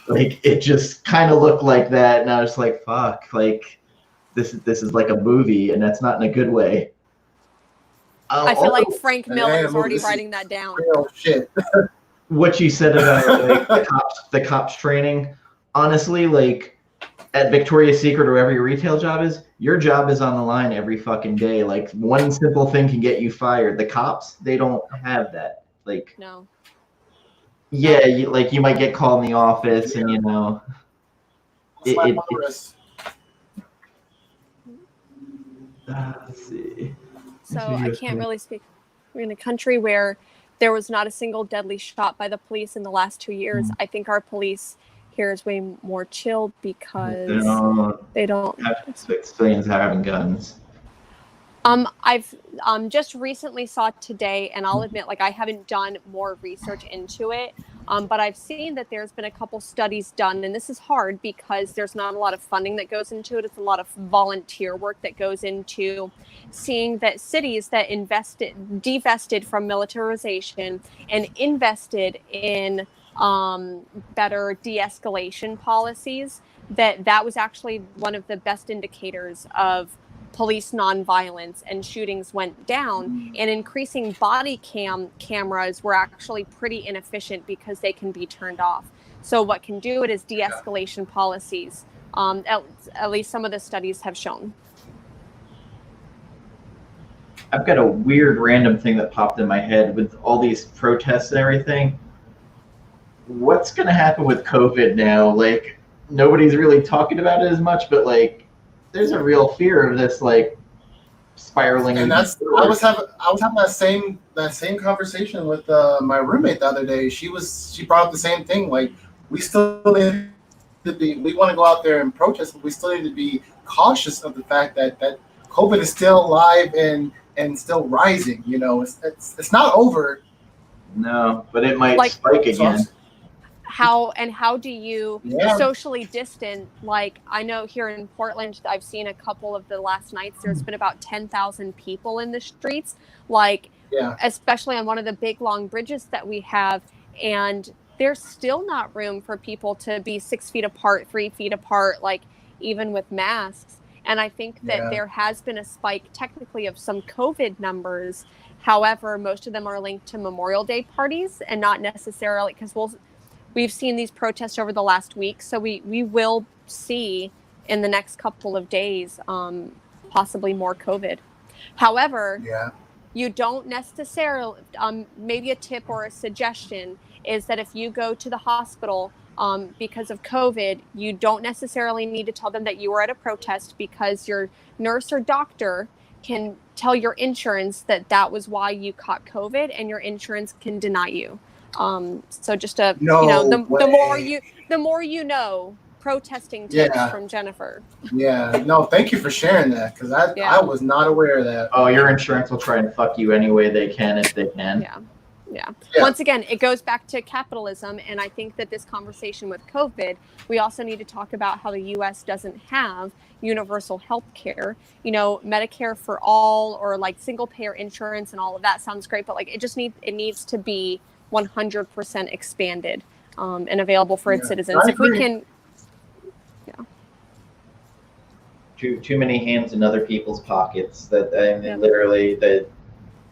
Like it just kind of looked like that, and I was like, fuck, like this is like a movie, and that's not in a good way. I feel like Frank Miller is already writing that down. Real shit. What you said about like the cops training, honestly, like at Victoria's Secret or wherever your retail job is, your job is on the line every fucking day. Like one simple thing can get you fired. The cops, they don't have that. Like no. Yeah, you might get called in the office, and you know. Let's see. So I can't really speak. We're in a country where there was not a single deadly shot by the police in the last 2 years. I think our police here is way more chill because they don't have civilians having guns. I've just recently saw today, and I'll admit, like I haven't done more research into it, but I've seen that there's been a couple studies done, and this is hard because there's not a lot of funding that goes into it. It's a lot of volunteer work that goes into seeing that cities that divested from militarization and invested in better de-escalation policies, that was actually one of the best indicators of police nonviolence, and shootings went down, and increasing body cameras were actually pretty inefficient because they can be turned off. So what can do it is de-escalation policies. At least some of the studies have shown. I've got a weird random thing that popped in my head with all these protests and everything. What's going to happen with COVID now? Like, nobody's really talking about it as much, but like there's a real fear of this like spiraling. And that's I was having that same conversation with my roommate the other day. She brought up the same thing. Like we still need to be, we want to go out there and protest, but we still need to be cautious of the fact that COVID is still alive and still rising. You know, it's not over. No, but it might Like, spike again. How do you socially distant? Like, I know here in Portland, I've seen a couple of the last nights, there's been about 10,000 people in the streets, like, especially on one of the big long bridges that we have. And there's still not room for people to be 6 feet apart, 3 feet apart, like even with masks. And I think that there has been a spike technically of some COVID numbers. However, most of them are linked to Memorial Day parties and not necessarily, because we've seen these protests over the last week. So we will see in the next couple of days possibly more COVID. However, you don't necessarily, maybe a tip or a suggestion is that if you go to the hospital because of COVID, you don't necessarily need to tell them that you were at a protest, because your nurse or doctor can tell your insurance that was why you caught COVID, and your insurance can deny you. So just the more you know. Protesting tips from Jennifer. Yeah, no, thank you for sharing that, because I was not aware of that. Oh, your insurance will try and fuck you any way they can if they can. Yeah. Once again, it goes back to capitalism, and I think that this conversation with COVID, we also need to talk about how the U.S. doesn't have universal health care. You know, Medicare for all, or like single payer insurance and all of that sounds great, but like it needs to be 100% expanded and available for its citizens. If we can. Too many hands in other people's pockets. Literally,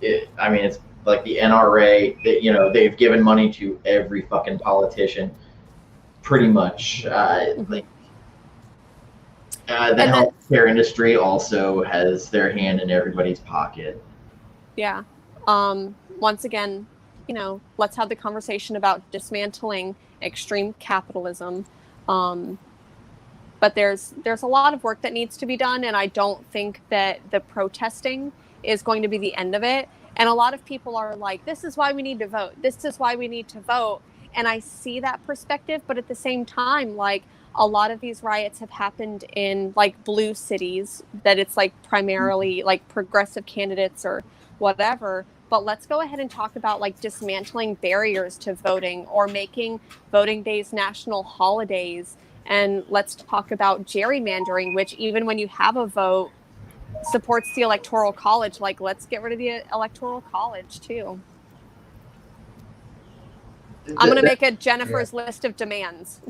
it's like the NRA. That they've given money to every fucking politician, pretty much. The healthcare industry also has their hand in everybody's pocket. Yeah. Once again, let's have the conversation about dismantling extreme capitalism. But there's a lot of work that needs to be done, and I don't think that the protesting is going to be the end of it. And a lot of people are like, this is why we need to vote. This is why we need to vote. And I see that perspective, but at the same time, like, a lot of these riots have happened in like blue cities that it's like primarily like progressive candidates or whatever. But let's go ahead and talk about like dismantling barriers to voting, or making voting days national holidays. And let's talk about gerrymandering, which even when you have a vote, supports the Electoral College. Like, let's get rid of the Electoral College too. I'm going to make a Jennifer's list of demands.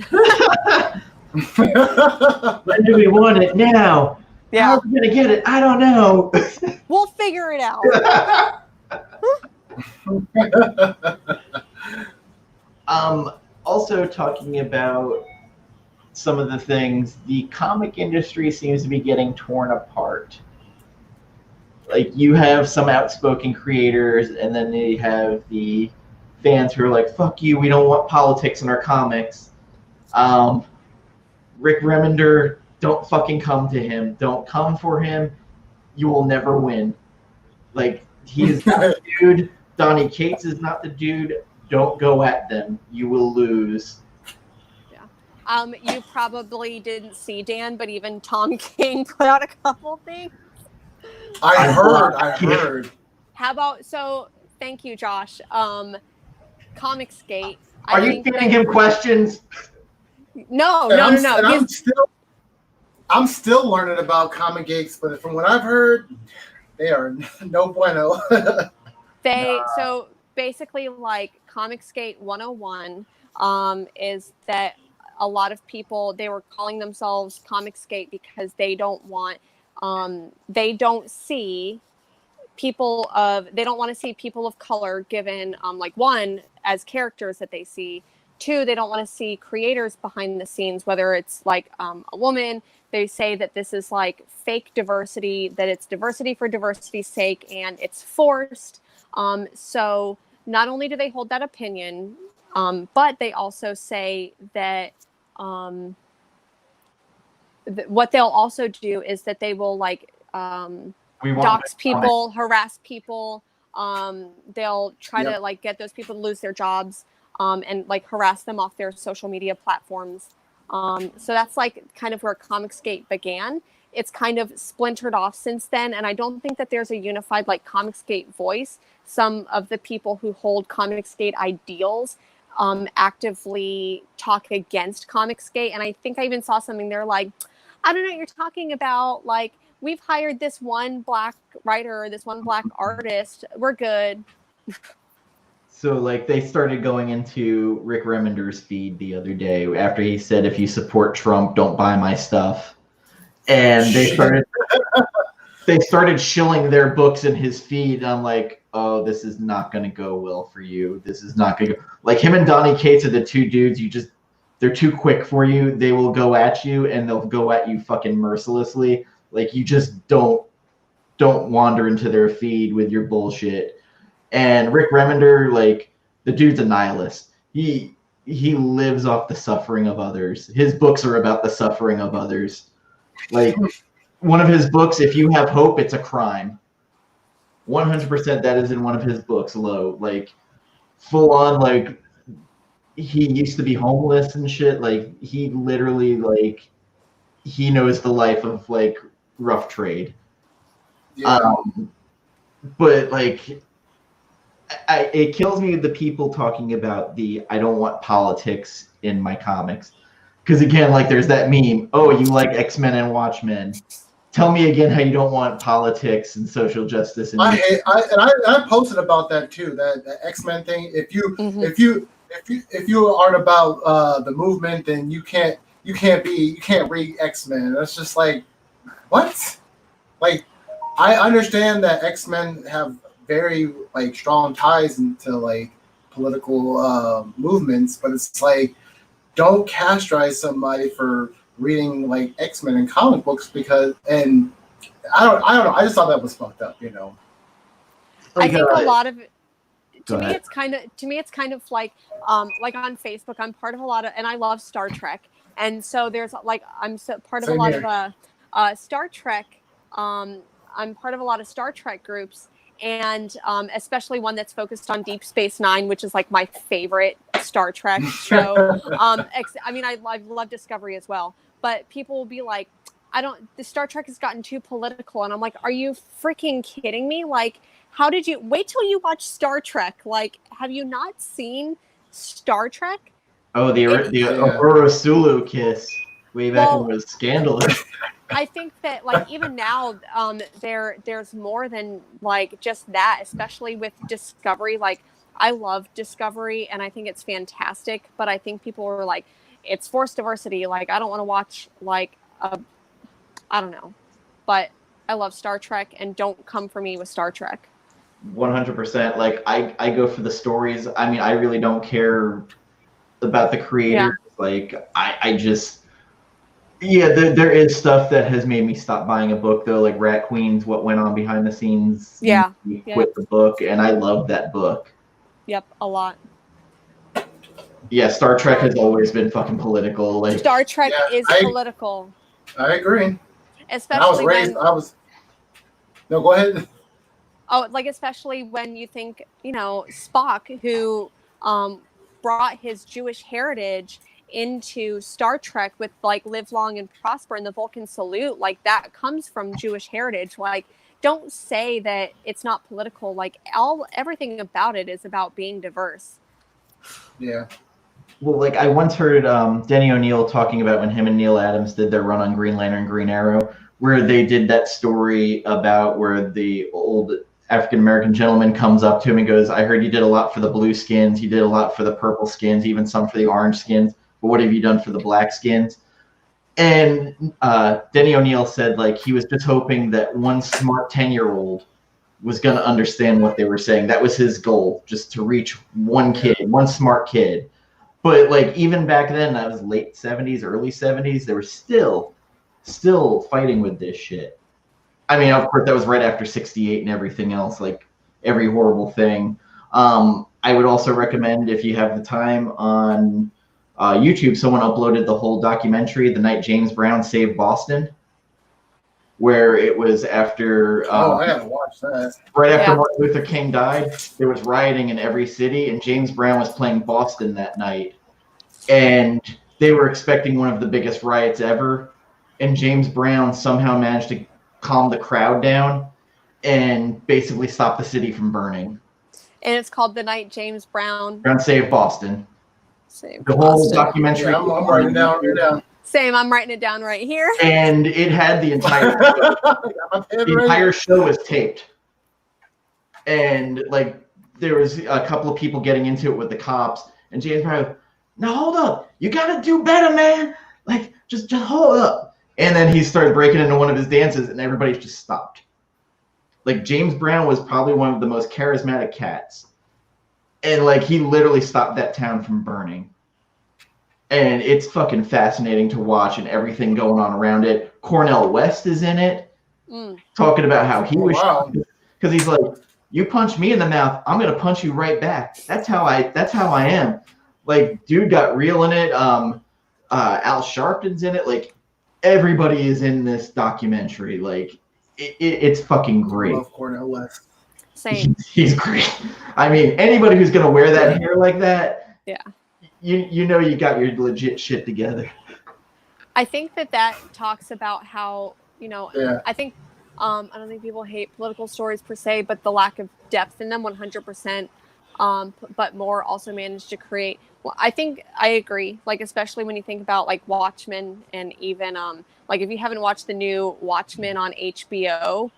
When do we want it? Now. Yeah. How are we going to get it? I don't know. We'll figure it out. Also talking about some of the things, the comic industry seems to be getting torn apart. Like, you have some outspoken creators, and then they have the fans who are like, fuck you, we don't want politics in our comics. Rick Remender, don't fucking come to him. Don't come for him. You will never win. Like, he's not the dude. Donnie Cates is not the dude. Don't go at them. You will lose. You probably didn't see, Dan, but even Tom King put out a couple things. I heard. How about, so thank you, Josh. Comicsgate. Are you giving him questions? No. I'm still learning about comic gates, but from what I've heard, they are no bueno. So basically, like, Comicsgate 101 is that a lot of people, they were calling themselves Comicsgate because they don't want to see people of color given like, one, as characters that they see. Two, they don't want to see creators behind the scenes, whether it's like a woman. They say that this is like fake diversity, that it's diversity for diversity's sake, and it's forced. So not only do they hold that opinion, but they also say that what they'll also do is that they will like dox people, harass people. They'll try to like get those people to lose their jobs, and like harass them off their social media platforms. So that's like kind of where Comicsgate began. It's kind of splintered off since then, and I don't think that there's a unified like Comicsgate voice. Some of the people who hold Comicsgate ideals actively talk against Comicsgate, and I think I even saw something there like, I don't know what you're talking about, like, we've hired this one black writer or this one black artist, we're good. So like they started going into Rick Remender's feed the other day after he said, if you support Trump, don't buy my stuff. And they started shilling their books in his feed. And I'm like, oh, this is not going to go well for you. This is not going to go. Like him and Donnie Cates are the two dudes they're too quick for you. They will go at you and they'll go at you fucking mercilessly. Like you just don't wander into their feed with your bullshit. And Rick Remender, like the dude's a nihilist. He lives off the suffering of others. His books are about the suffering of others. Like one of his books, If You Have Hope, It's a Crime. 100% that is in one of his books, Low. Like full on, like he used to be homeless and shit. Like he literally, like he knows the life of like rough trade. Yeah. But like it kills me the people talking about I don't want politics in my comics. Because again, like there's that meme, oh, you like X-Men and Watchmen. Tell me again how you don't want politics and social justice. I posted about that too. That X-Men thing. If you aren't about the movement, then you can't read X-Men. It's just like, what? Like, I understand that X-Men have very like strong ties into like political movements, but it's like, don't castrate somebody for reading like X-Men and comic books because, and I don't know. I just thought that was fucked up, you know. I think a lot of it, to me it's kind of like on Facebook, I'm part of a lot of, and I love Star Trek, and so there's like part of a lot of Star Trek. I'm part of a lot of Star Trek groups. And especially one that's focused on Deep Space Nine, which is like my favorite Star Trek show. I mean, I love Discovery as well. But people will be like, the Star Trek has gotten too political. And I'm like, are you freaking kidding me? Like, how did you wait till you watch Star Trek? Like, have you not seen Star Trek? Oh, the Aurora Sulu kiss way back when it was scandalous. I think that like even now there's more than like just that, especially with Discovery. Like I love Discovery and I think it's fantastic, but I think people were like, it's forced diversity. Like I don't want to watch like I don't know, but I love Star Trek and don't come for me with Star Trek. 100%. Like I go for the stories. I mean, I really don't care about the creators. Yeah. Like I just. Yeah, there is stuff that has made me stop buying a book, though, like Rat Queen's What Went On Behind the Scenes. Yeah. Quit the book, and I love that book. Yep, a lot. Yeah, Star Trek has always been fucking political. Like Star Trek is political. I agree. Especially No, go ahead. Oh, like especially when you think, you know, Spock, who brought his Jewish heritage into Star Trek with like Live Long and Prosper and the Vulcan Salute, like that comes from Jewish heritage. Like don't say that it's not political. Like everything about it is about being diverse. Yeah. Well, like I once heard Denny O'Neil talking about when him and Neil Adams did their run on Green Lantern, Green Arrow, where they did that story about where the old African-American gentleman comes up to him and goes, I heard you did a lot for the blue skins, you did a lot for the purple skins, even some for the orange skins. But what have you done for the black skins? And Denny O'Neil said like he was just hoping that one smart 10-year-old was going to understand what they were saying. That was his goal, just to reach one kid, one smart kid. But like even back then, that was late 70s, early 70s, they were still fighting with this shit. I mean, of course, that was right after 68 and everything else, like every horrible thing. I would also recommend, if you have the time, on YouTube, someone uploaded the whole documentary, The Night James Brown Saved Boston, where it was after I gotta watch that. Right after Martin Luther King died, there was rioting in every city, and James Brown was playing Boston that night. And they were expecting one of the biggest riots ever, and James Brown somehow managed to calm the crowd down and basically stop the city from burning. And it's called The Night James Brown Saved Boston. Saved the whole Boston. documentary. Yeah, I'm writing it down. Same, I'm writing it down right here. And it had the entire show was taped. And like there was a couple of people getting into it with the cops, and James Brown, no, hold up, you gotta do better, man. Like just hold up. And then he started breaking into one of his dances, and everybody just stopped. Like James Brown was probably one of the most charismatic cats, and like he literally stopped that town from burning. And it's fucking fascinating to watch, and everything going on around it. Cornel West is in it, talking about how he was because he's like, you punch me in the mouth, I'm gonna punch you right back. That's how I am. Like, dude got real in it. Al Sharpton's in it. Like, everybody is in this documentary. Like, it's fucking great. I love Cornel West. Same. He's great. I mean, anybody who's gonna wear that hair like that, yeah, you know you got your legit shit together. I think that talks about how, Yeah. I think I don't think people hate political stories per se, but the lack of depth in them 100%. But more also managed to create. Well, I think I agree. Like, especially when you think about like Watchmen, and even like if you haven't watched the new Watchmen on HBO,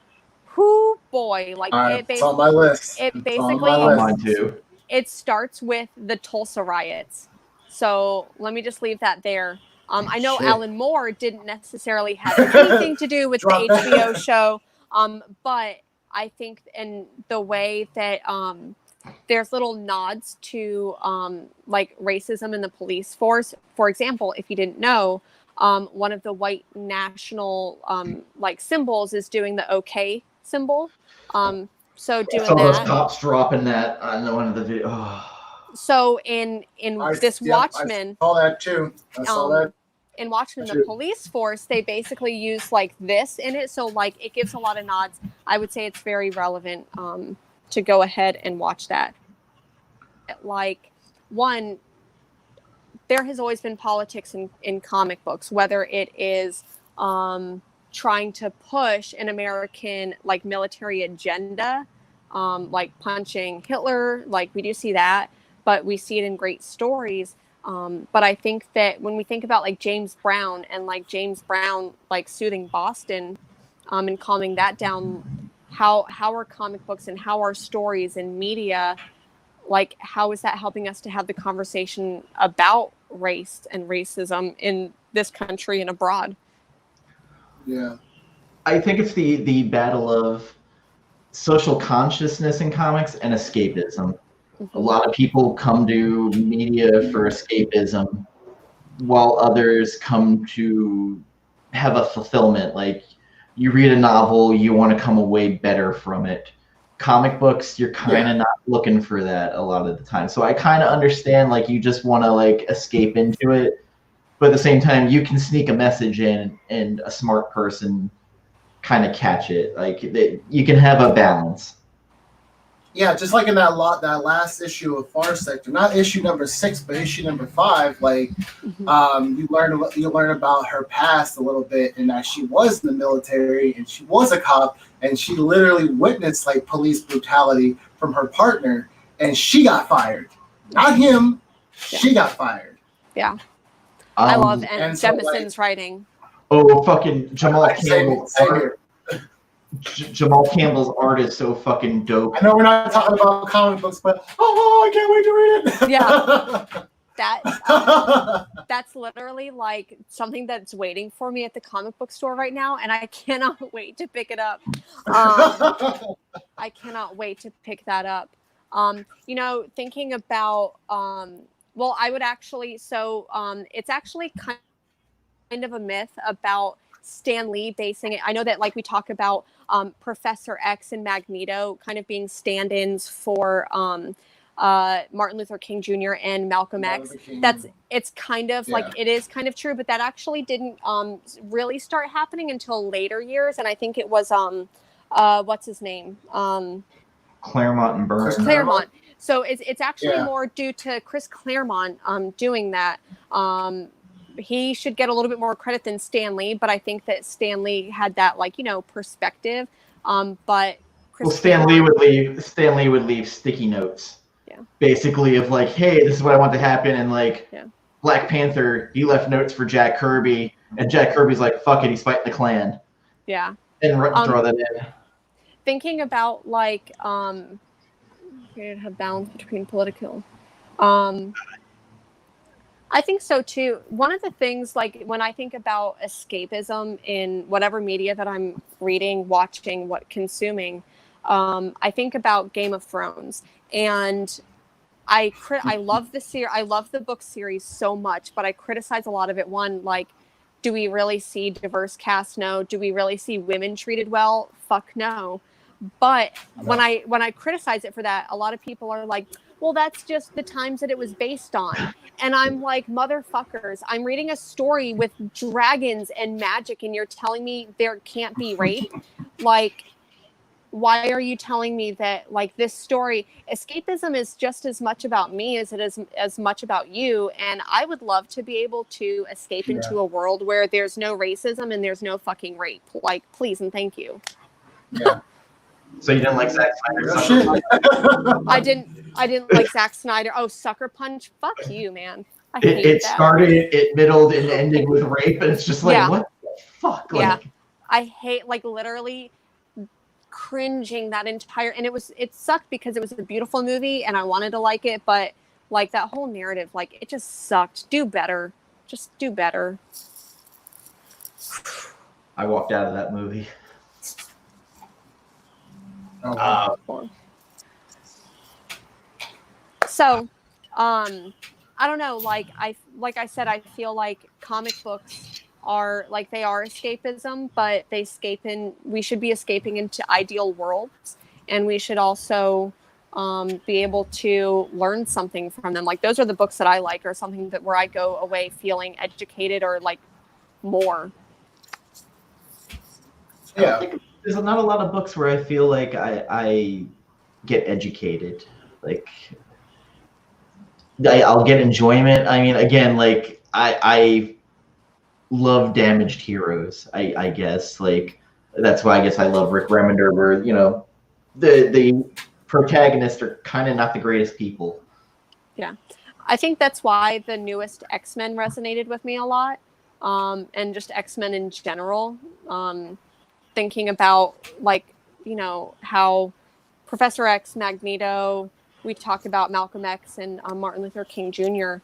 whoo boy, like it's on my list. It basically on mine too. It starts with the Tulsa riots. So let me just leave that there. I know Alan Moore didn't necessarily have anything to do with the HBO show, but I think in the way that there's little nods to like racism in the police force. For example, if you didn't know, one of the white national like symbols is doing the OK symbol. So doing that. Those cops dropping that on one of the videos. Oh. So in this Watchmen, I saw that too. I saw that. In Watchmen, the police force, they basically use like this in it. So like it gives a lot of nods. I would say it's very relevant to go ahead and watch that. Like, one, there has always been politics in comic books, whether it is trying to push an American like military agenda, like punching Hitler, like we do see that, but we see it in great stories. But I think that when we think about like James Brown and like James Brown like soothing Boston and calming that down, how are comic books and how are stories and media, like how is that helping us to have the conversation about race and racism in this country and abroad? Yeah, I think it's the battle of social consciousness in comics and escapism. A lot of people come to media for escapism, while others come to have a fulfillment. Like, you read a novel, you want to come away better from it. Comic books, you're kind of not looking for that a lot of the time. So I kind of understand, like, you just want to like escape into it, but at the same time, you can sneak a message in, and a smart person kind of catch it. Like, you can have a balance. Yeah, just like in that last issue of Far Sector, not issue number 6, but issue number 5. Like, you learn about her past a little bit, and that she was in the military and she was a cop, and she literally witnessed like police brutality from her partner, and she got fired. Not him. She got fired. Yeah, I love Jemison's writing. Oh, fucking Jamal Campbell. Jamal Campbell's art is so fucking dope. I know we're not talking about comic books, but I can't wait to read it. Yeah, that's literally like something that's waiting for me at the comic book store right now, and I cannot wait to pick it up. I cannot wait to pick that up. Thinking about well, I would actually. So it's actually kind of a myth about Stan Lee basing it. I know that like we talk about Professor X and Magneto kind of being stand-ins for Martin Luther King Jr. and Malcolm X. It's kind of like, it is kind of true, but that actually didn't really start happening until later years. And I think it was what's his name? Claremont and Burns. Claremont. So it's actually more due to Chris Claremont doing that. He should get a little bit more credit than Stan Lee, but I think that Stan Lee had that, like, you know, perspective. But Stan Lee would leave sticky notes, basically, of like, hey, this is what I want to happen, and like Black Panther, he left notes for Jack Kirby, and Jack Kirby's like, fuck it, he's fighting the Klan. Yeah. And draw that in. Thinking about like have balance between political. I think so too. One of the things, like when I think about escapism in whatever media that I'm reading, watching, consuming, I think about Game of Thrones, and I love I love the book series so much, but I criticize a lot of it. One, like, do we really see diverse cast? No. Do we really see women treated well? Fuck no. But when I criticize it for that, a lot of people are like, well, that's just the times that it was based on. And I'm like, motherfuckers, I'm reading a story with dragons and magic, and you're telling me there can't be rape? Like, why are you telling me that, like, this story, escapism is just as much about me as it is as much about you. And I would love to be able to escape into a world where there's no racism and there's no fucking rape. Like, please and thank you. Yeah. So you didn't like Zack Snyder? I didn't like Zack Snyder. Oh, Sucker Punch. Fuck you, man. It started, it middled, and ended with rape, and it's just like, what the fuck? Like, I hate, like, literally cringing that entire, and it sucked because it was a beautiful movie and I wanted to like it, but like that whole narrative, like, it just sucked. Do better. Just do better. I walked out of that movie. So, I don't know, like I said, I feel like comic books are, like, they are escapism, but we should be escaping into ideal worlds, and we should also be able to learn something from them. Like, those are the books that I like, or something that where I go away feeling educated or like more. Yeah. There's not a lot of books where I feel like I get educated. Like, I'll get enjoyment. I mean, again, like, I love damaged heroes, I guess. Like, that's why I guess I love Rick Remender, where, you know, the protagonists are kind of not the greatest people. Yeah. I think that's why the newest X-Men resonated with me a lot, and just X-Men in general. Thinking about, like, you know, how Professor X, Magneto, we talked about Malcolm X and Martin Luther King Jr.,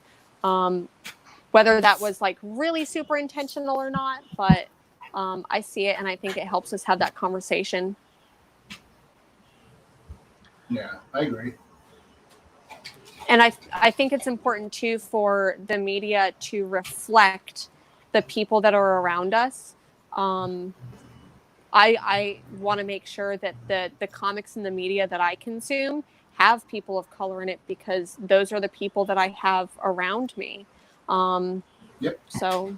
whether that was, like, really super intentional or not, but I see it, and I think it helps us have that conversation. Yeah, I agree. And I think it's important, too, for the media to reflect the people that are around us. I want to make sure that the comics and the media that I consume have people of color in it, because those are the people that I have around me. Yep. So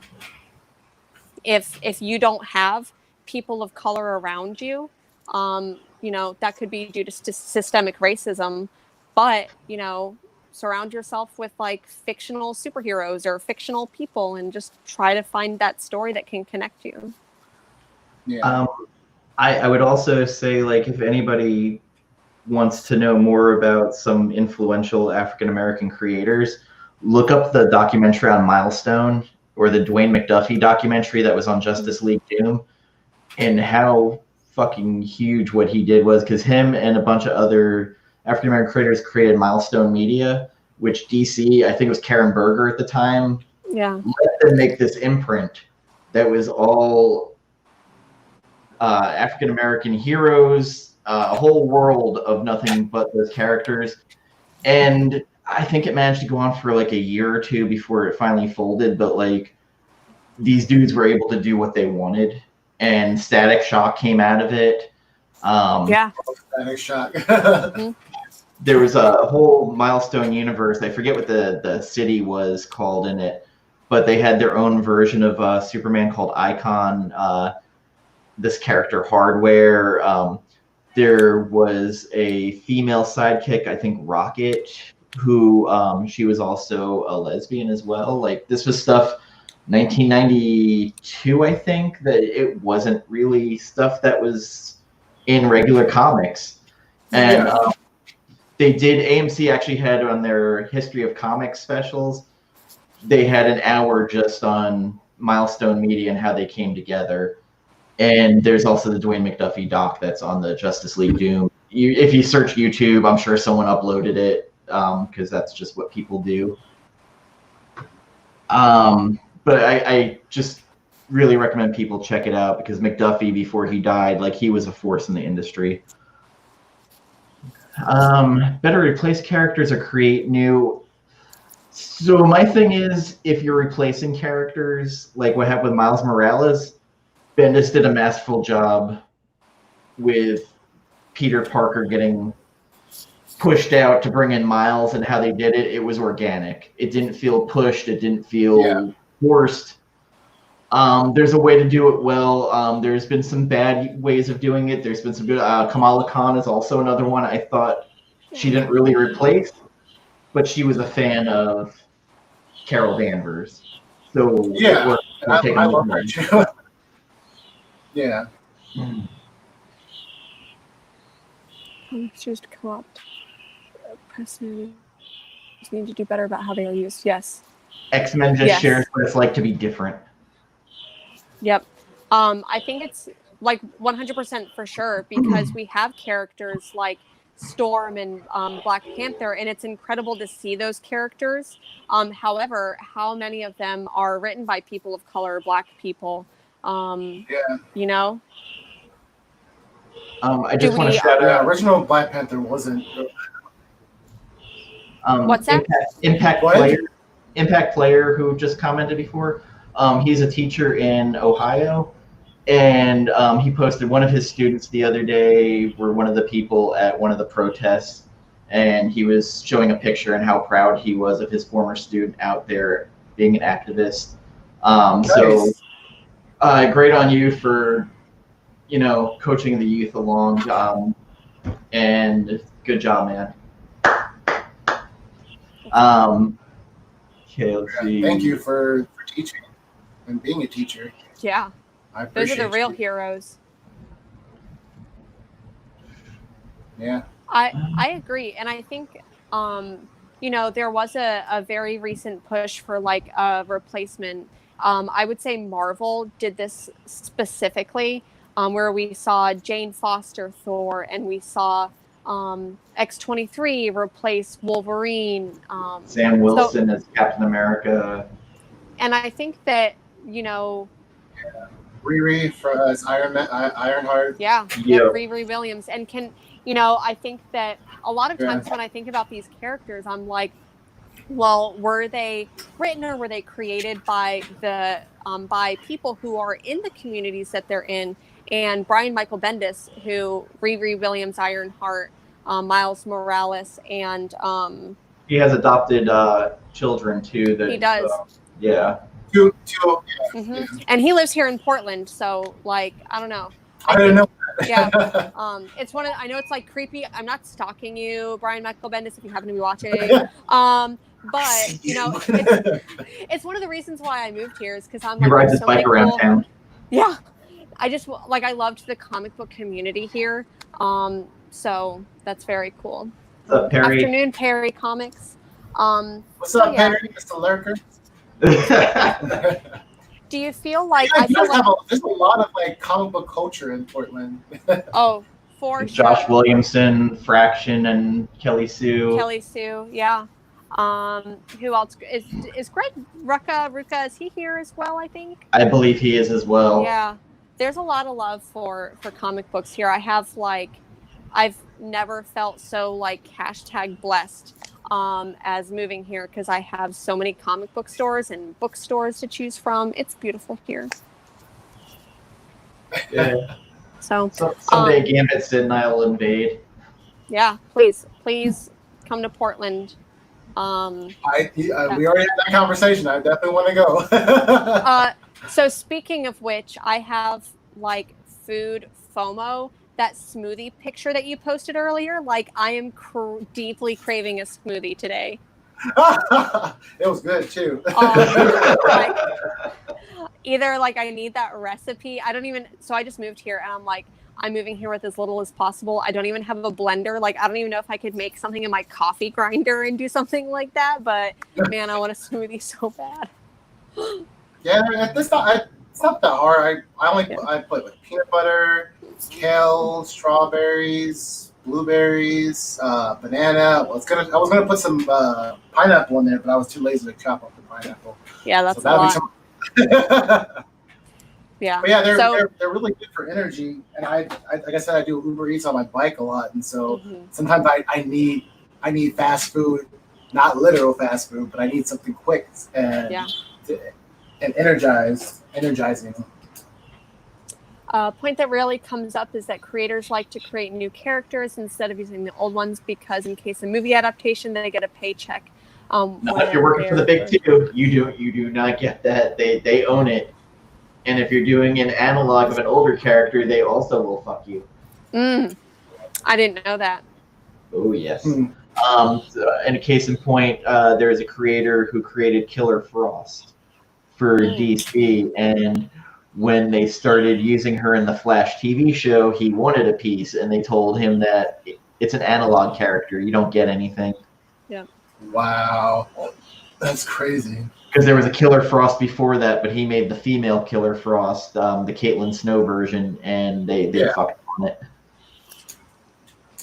if you don't have people of color around you, you know, that could be due to systemic racism, but, you know, surround yourself with, like, fictional superheroes or fictional people, and just try to find that story that can connect you. Yeah. I would also say, like, if anybody wants to know more about some influential African-American creators, look up the documentary on Milestone, or the Dwayne McDuffie documentary that was on Justice League Doom, and how fucking huge what he did was, because him and a bunch of other African-American creators created Milestone Media, which DC, I think it was Karen Berger at the time, let them make this imprint that was all African-American heroes, a whole world of nothing but those characters. And I think it managed to go on for like a year or two before it finally folded, but like, these dudes were able to do what they wanted, and Static Shock came out of it. Static Shock. there was a whole Milestone universe. I forget what the city was called in it, but they had their own version of Superman called Icon. This character Hardware. There was a female sidekick, I think Rocket, who she was also a lesbian as well. Like this was stuff 1992, I think, that it wasn't really stuff that was in regular comics. And they did, AMC actually had on their History of Comics specials, they had an hour just on Milestone Media and how they came together. And there's also the Dwayne McDuffie doc that's on the Justice League Doom. If you search YouTube, I'm sure someone uploaded it because that's just what people do. But I just really recommend people check it out because McDuffie, before he died, like he was a force in the industry. Better replace characters or create new. So my thing is, if you're replacing characters, like what happened with Miles Morales, Bendis did a masterful job with Peter Parker getting pushed out to bring in Miles, and how they did it. It was organic. It didn't feel pushed. It didn't feel forced. There's a way to do it well. There's been some bad ways of doing it. There's been some good. Kamala Khan is also another one. I thought she didn't really replace, but she was a fan of Carol Danvers. So yeah, I love her too. Yeah. Choose to co-opt. Person need to do better about how they are used. Yes. X-Men just shares what it's like to be different. Yep. I think it's like 100% for sure because we have characters like Storm and Black Panther, and it's incredible to see those characters. However, how many of them are written by people of color, Black people? You know? I just want to shout out. Original Black Panther wasn't. What's that? Impact Player, who just commented before. He's a teacher in Ohio, and he posted one of his students the other day were one of the people at one of the protests, and he was showing a picture and how proud he was of his former student out there being an activist. Nice. So great on you for, coaching the youth along, and good job, man. Okay, let's see. Thank you for teaching and being a teacher. Yeah. Those are the real heroes. Yeah. I agree. And I think, there was a very recent push for like a replacement. I would say Marvel did this specifically, where we saw Jane Foster Thor, and we saw X-23 replace Wolverine. Sam Wilson as Captain America. And I think that, Riri as Ironheart. Yeah, Riri Williams. And I think that a lot of times when I think about these characters, I'm like, well, were they written or were they created by by people who are in the communities that they're in? And Brian Michael Bendis, who Riri Williams, Ironheart, Miles Morales, and he has adopted children too. That he does. Two, And he lives here in Portland, so like I don't know. I don't know. Yeah, it's one of. I know it's like creepy. I'm not stalking you, Brian Michael Bendis, if you happen to be watching. But it's one of the reasons why I moved here is because I'm like, he rides his bike around town. Yeah, I just I loved the comic book community here. So that's very cool. What's up, Perry? Afternoon, Perry Comics. What's up, Perry? Mr. Lurker. Do you feel like there's a lot of like comic book culture in Portland? Oh, for Josh sure. Williamson, Fraction, and Kelly Sue. Yeah. Who else is Greg Rucka? Is he here as well? I think. I believe he is as well. Yeah, there's a lot of love for comic books here. I have I've never felt so #blessed as moving here because I have so many comic book stores and bookstores to choose from. It's beautiful here. Yeah. So someday Gambit said I'll invade. Yeah, please come to Portland. We already had that conversation. I definitely want to go. So speaking of which, I have like food FOMO. That smoothie picture that you posted earlier, like I am deeply craving a smoothie today. It was good too. Like, either like I need that recipe. So I just moved here and I'm like, I'm moving here with as little as possible. I don't even have a blender. Like, I don't even know if I could make something in my coffee grinder and do something like that. But man, I want a smoothie so bad. Yeah, it's not that hard. I put like peanut butter, kale, strawberries, blueberries, banana. I was gonna put some pineapple in there, but I was too lazy to chop up the pineapple. Yeah, that's a lot. Yeah. But yeah, they're really good for energy. And I like I said, I do Uber Eats on my bike a lot, and so sometimes I need fast food, not literal fast food, but I need something quick and energizing. A point that rarely comes up is that creators like to create new characters instead of using the old ones because in case of movie adaptation, they get a paycheck. If you're working for the big two, you do not get that. They own it. And if you're doing an analog of an older character, they also will fuck you. I didn't know that. Oh, yes. In a case in point, there is a creator who created Killer Frost for DC, and when they started using her in the Flash TV show, he wanted a piece, and they told him that it's an analog character. You don't get anything. Yeah. Wow. That's crazy. Because there was a Killer Frost before that, but he made the female Killer Frost, the Caitlin Snow version, and they fucked on it.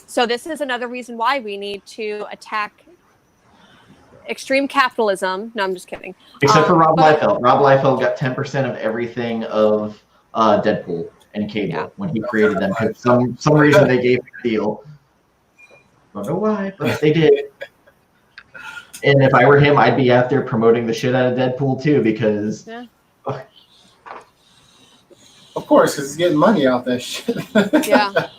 So this is another reason why we need to attack extreme capitalism. No, I'm just kidding. Except for Rob Liefeld. Rob Liefeld got 10% of everything of Deadpool and Cable when he created them. For some reason they gave him a deal. I don't know why, but they did. And if I were him, I'd be out there promoting the shit out of Deadpool too, because. Yeah. Of course, because he's getting money out that shit. Yeah.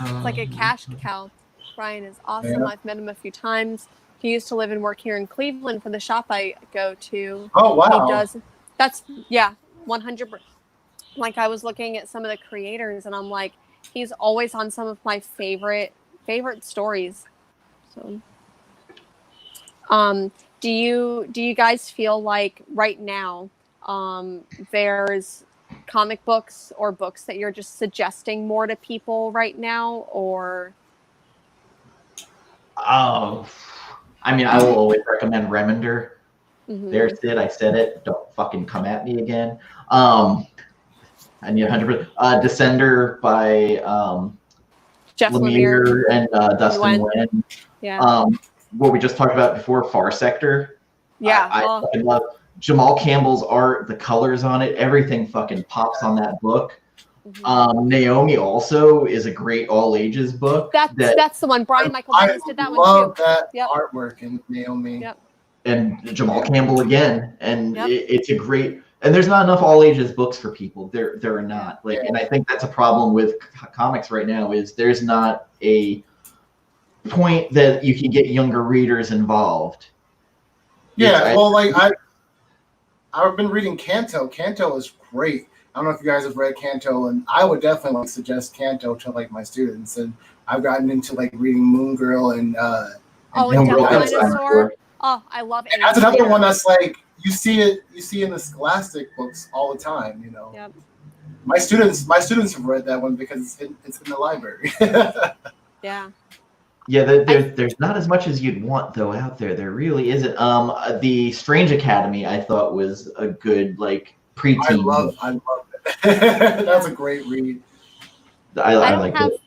It's like a cash cow. Brian is awesome. Yeah. I've met him a few times. He used to live and work here in Cleveland for the shop I go to. Oh, wow. He does. That's, 100%. Like, I was looking at some of the creators, and I'm like, he's always on some of my favorite stories. So. Do you guys feel like right now there's comic books or books that you're just suggesting more to people right now, or? I mean, I will always recommend Remender. There's it. I said it. Don't fucking come at me again. I need 100%. Descender by Jeff Lemire and Dustin Nguyen. Yeah. What we just talked about before, Far Sector. Yeah. I fucking love Jamal Campbell's art, the colors on it, everything fucking pops on that book. Naomi also is a great all ages book. That's the one. Brian Michael Bendis did that one too. I love that artwork in Naomi. Yep. And Jamal Campbell again. And it's a great, and there's not enough all ages books for people. There are not. And I think that's a problem with comics right now is there's not a point that you can get younger readers involved. Yeah, I've been reading Kanto. Kanto is great. I don't know if you guys have read Kanto, and I would definitely suggest Kanto to like my students. And I've gotten into like reading Moon Girl and Death Dinosaur. Oh, I love it. And that's another one that's like you see in the Scholastic books all the time. You know, my students have read that one because it's in the library. Yeah. Yeah, there's not as much as you'd want though out there. There really isn't. The Strange Academy I thought was a good like preteen. I love it. That's a great read. I like it.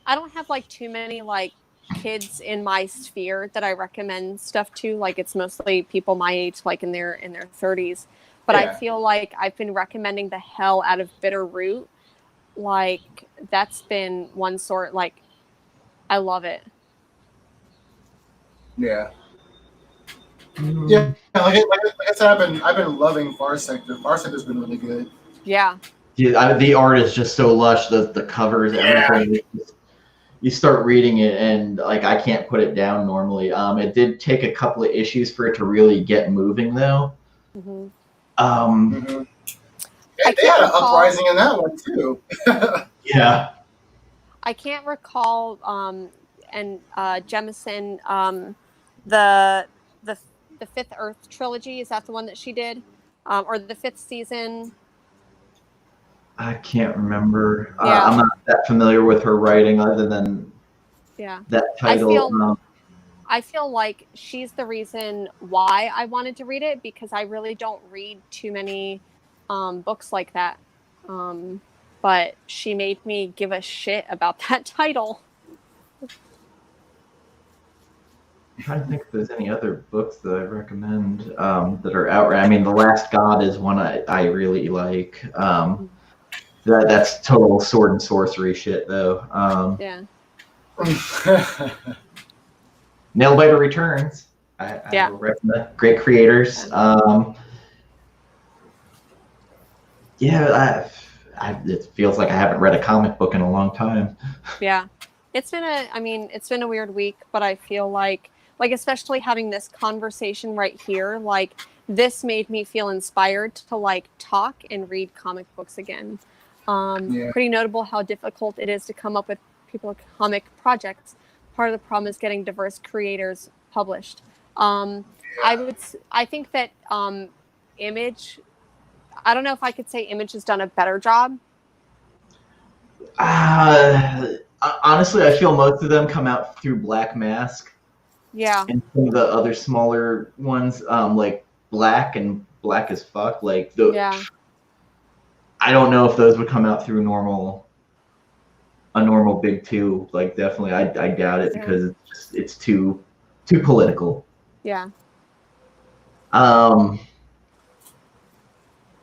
I don't have like too many like kids in my sphere that I recommend stuff to. Like it's mostly people my age, like in their 30s. But I feel like I've been recommending the hell out of Bitterroot. Like that's been one sort. Like I love it. Yeah. Yeah, like I said, I've been loving Far Sector. Far Sector's been really good. Yeah. Yeah, the art is just so lush. The covers, everything. you start reading it and like I can't put it down normally. It did take a couple of issues for it to really get moving though. Mm-hmm. Yeah, they had an uprising in that one too. Yeah. I can't recall and Jemison the Fifth Earth trilogy, is that the one that she did? Or the fifth season? I can't remember. Yeah. I'm not that familiar with her writing other than that title. I feel like she's the reason why I wanted to read it, because I really don't read too many books like that. But she made me give a shit about that title. I'm trying to think if there's any other books that I recommend that are outright. I mean, The Last God is one I really like. That's total sword and sorcery shit, though. Yeah. Nailbiter Returns. I will recommend. Great creators. It feels like I haven't read a comic book in a long time. Yeah. It's been a weird week, but I feel like especially having this conversation right here, like this made me feel inspired to like talk and read comic books again. Pretty notable how difficult it is to come up with people with comic projects. Part of the problem is getting diverse creators published. I think that Image, I don't know if I could say Image has done a better job. Honestly, I feel most of them come out through Black Mask. Yeah. And some of the other smaller ones, like Black and Black as Fuck, like the. Yeah. I don't know if those would come out through a normal big two. Like definitely, I doubt it because it's too political. Yeah.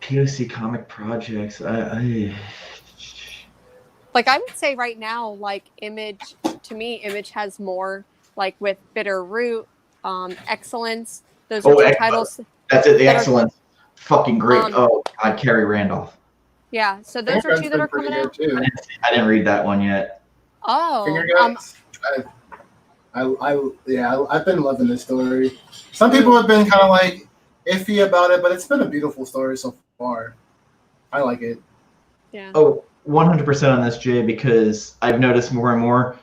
POC comic projects. Like I would say right now, like Image, to me, Image has more, like with Bitter Root, Excellence. Those are two titles. That's it. The Excellence, fucking great. God, Carrie Randolph. Yeah, so those are two that are coming out. Too. I didn't read that one yet. Oh. Finger Guns? I've been loving this story. Some people have been kind of like iffy about it, but it's been a beautiful story so far. I like it. Yeah. Oh, 100% on this, Jay, because I've noticed more and more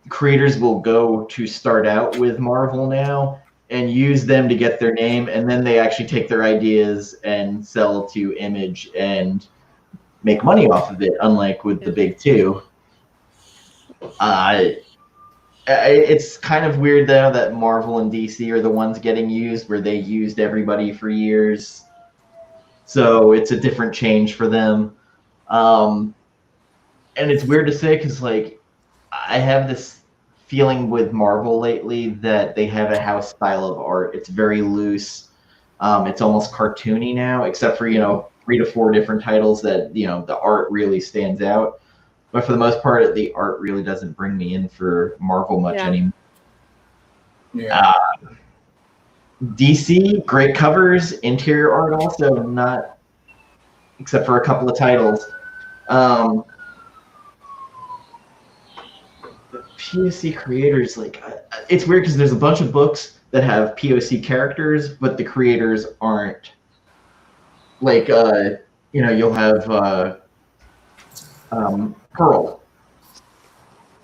creators will go to start out with Marvel now and use them to get their name, and then they actually take their ideas and sell to Image and make money off of it, unlike with the big two. It's kind of weird, though, that Marvel and DC are the ones getting used, where they used everybody for years. So it's a different change for them. And it's weird to say because, like, I have this feeling with Marvel lately that they have a house style of art. It's very loose. It's almost cartoony now, except for, 3 to 4 different titles that, the art really stands out. But for the most part, the art really doesn't bring me in for Marvel much anymore. Yeah. DC, great covers, interior art also, not, except for a couple of titles. POC creators, like, it's weird because there's a bunch of books that have POC characters, but the creators aren't. Like, you'll have Pearl,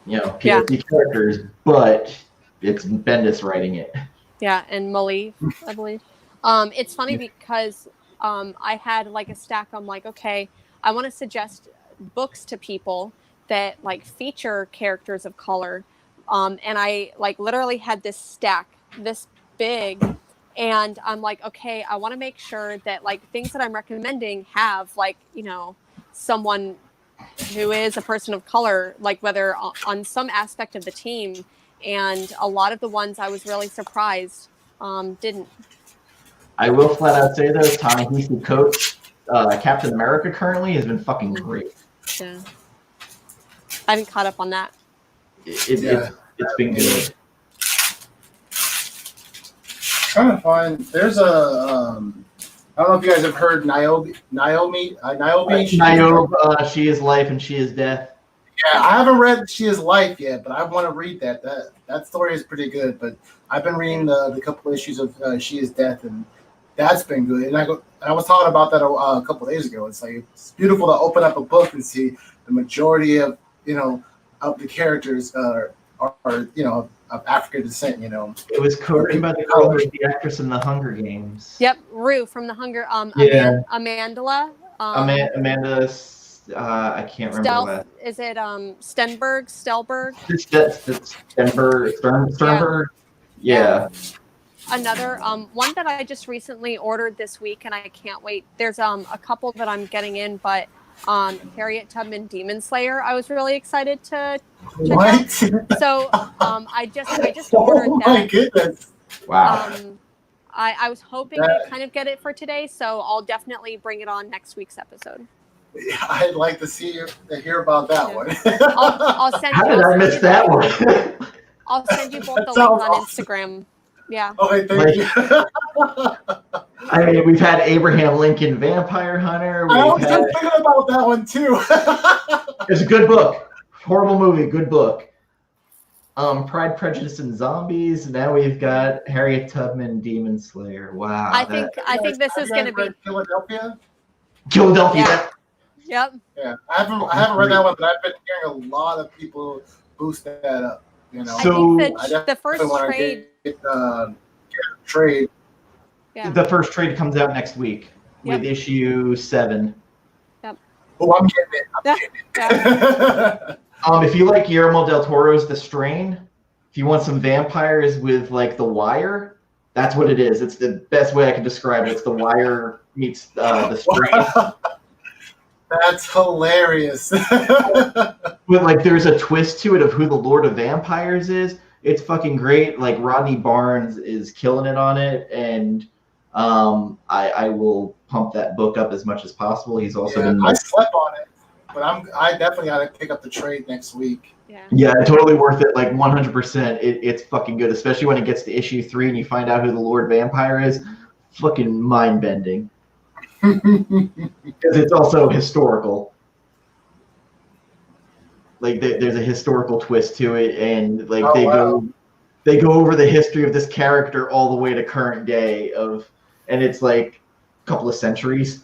POC characters, but it's Bendis writing it. Yeah, and Maliv, I believe. It's funny because I had like a stack. I'm like, okay, I want to suggest books to people that like feature characters of color, and I like literally had this stack this big, and I'm like, okay, I want to make sure that like things that I'm recommending have like someone who is a person of color, like whether on some aspect of the team, and a lot of the ones I was really surprised didn't. I will flat out say though, Ta-Nehisi Coates, Captain America currently has been fucking great. Yeah. I haven't caught up on that. It's been good. Trying to find. There's a. I don't know if you guys have heard Niobe. Niobe, she is life and she is death. Yeah, I haven't read She Is Life yet, but I want to read that. That story is pretty good. But I've been reading the couple issues of She Is Death, and that's been good. And I was talking about that a couple of days ago. It's like it's beautiful to open up a book and see the majority of of the characters are of African descent. It was co-written by the girl who was the actress in the Hunger Games. Yep, Rue from the Hunger. Yeah. Amandla. Amanda. I can't remember that. Is it Stenberg? Sternberg. Yeah. Another one that I just recently ordered this week, and I can't wait. There's a couple that I'm getting in, but Harriet Tubman Demon Slayer. I was really excited to check out. So I just ordered that. Oh my goodness! Wow. I was hoping to kind of get it for today, so I'll definitely bring it on next week's episode. I'd like to hear about that one. I'll send you. How did I miss that one? I'll send you both the links on Instagram. Yeah. Okay, thank you. I mean, we've had Abraham Lincoln Vampire Hunter. I was just thinking about that one too. It's a good book. Horrible movie, good book. Pride, Prejudice, and Zombies. Now we've got Harriet Tubman Demon Slayer. Wow. I think this is going to be Philadelphia. Yeah. Yep. Yeah, I haven't read that one, but I've been hearing a lot of people boost that up. So I think the first trade. Get trade. Yeah. The first trade comes out next week with issue 7. Yep. Oh, I'm getting it. If you like Guillermo del Toro's The Strain, if you want some vampires with like The Wire, that's what it is. It's the best way I can describe it. It's The Wire meets The Strain. That's hilarious. But like, there's a twist to it of who the Lord of Vampires is. It's fucking great. Like Rodney Barnes is killing it on it, and I will pump that book up as much as possible. He's also been. I slept on it, but I definitely got to pick up the trade next week. Yeah, totally worth it. Like 100%. It's fucking good, especially when it gets to issue 3 and you find out who the Lord Vampire is. Fucking mind bending. Because it's also historical. Like there's a historical twist to it, and like they go over the history of this character all the way to current day and it's like a couple of centuries.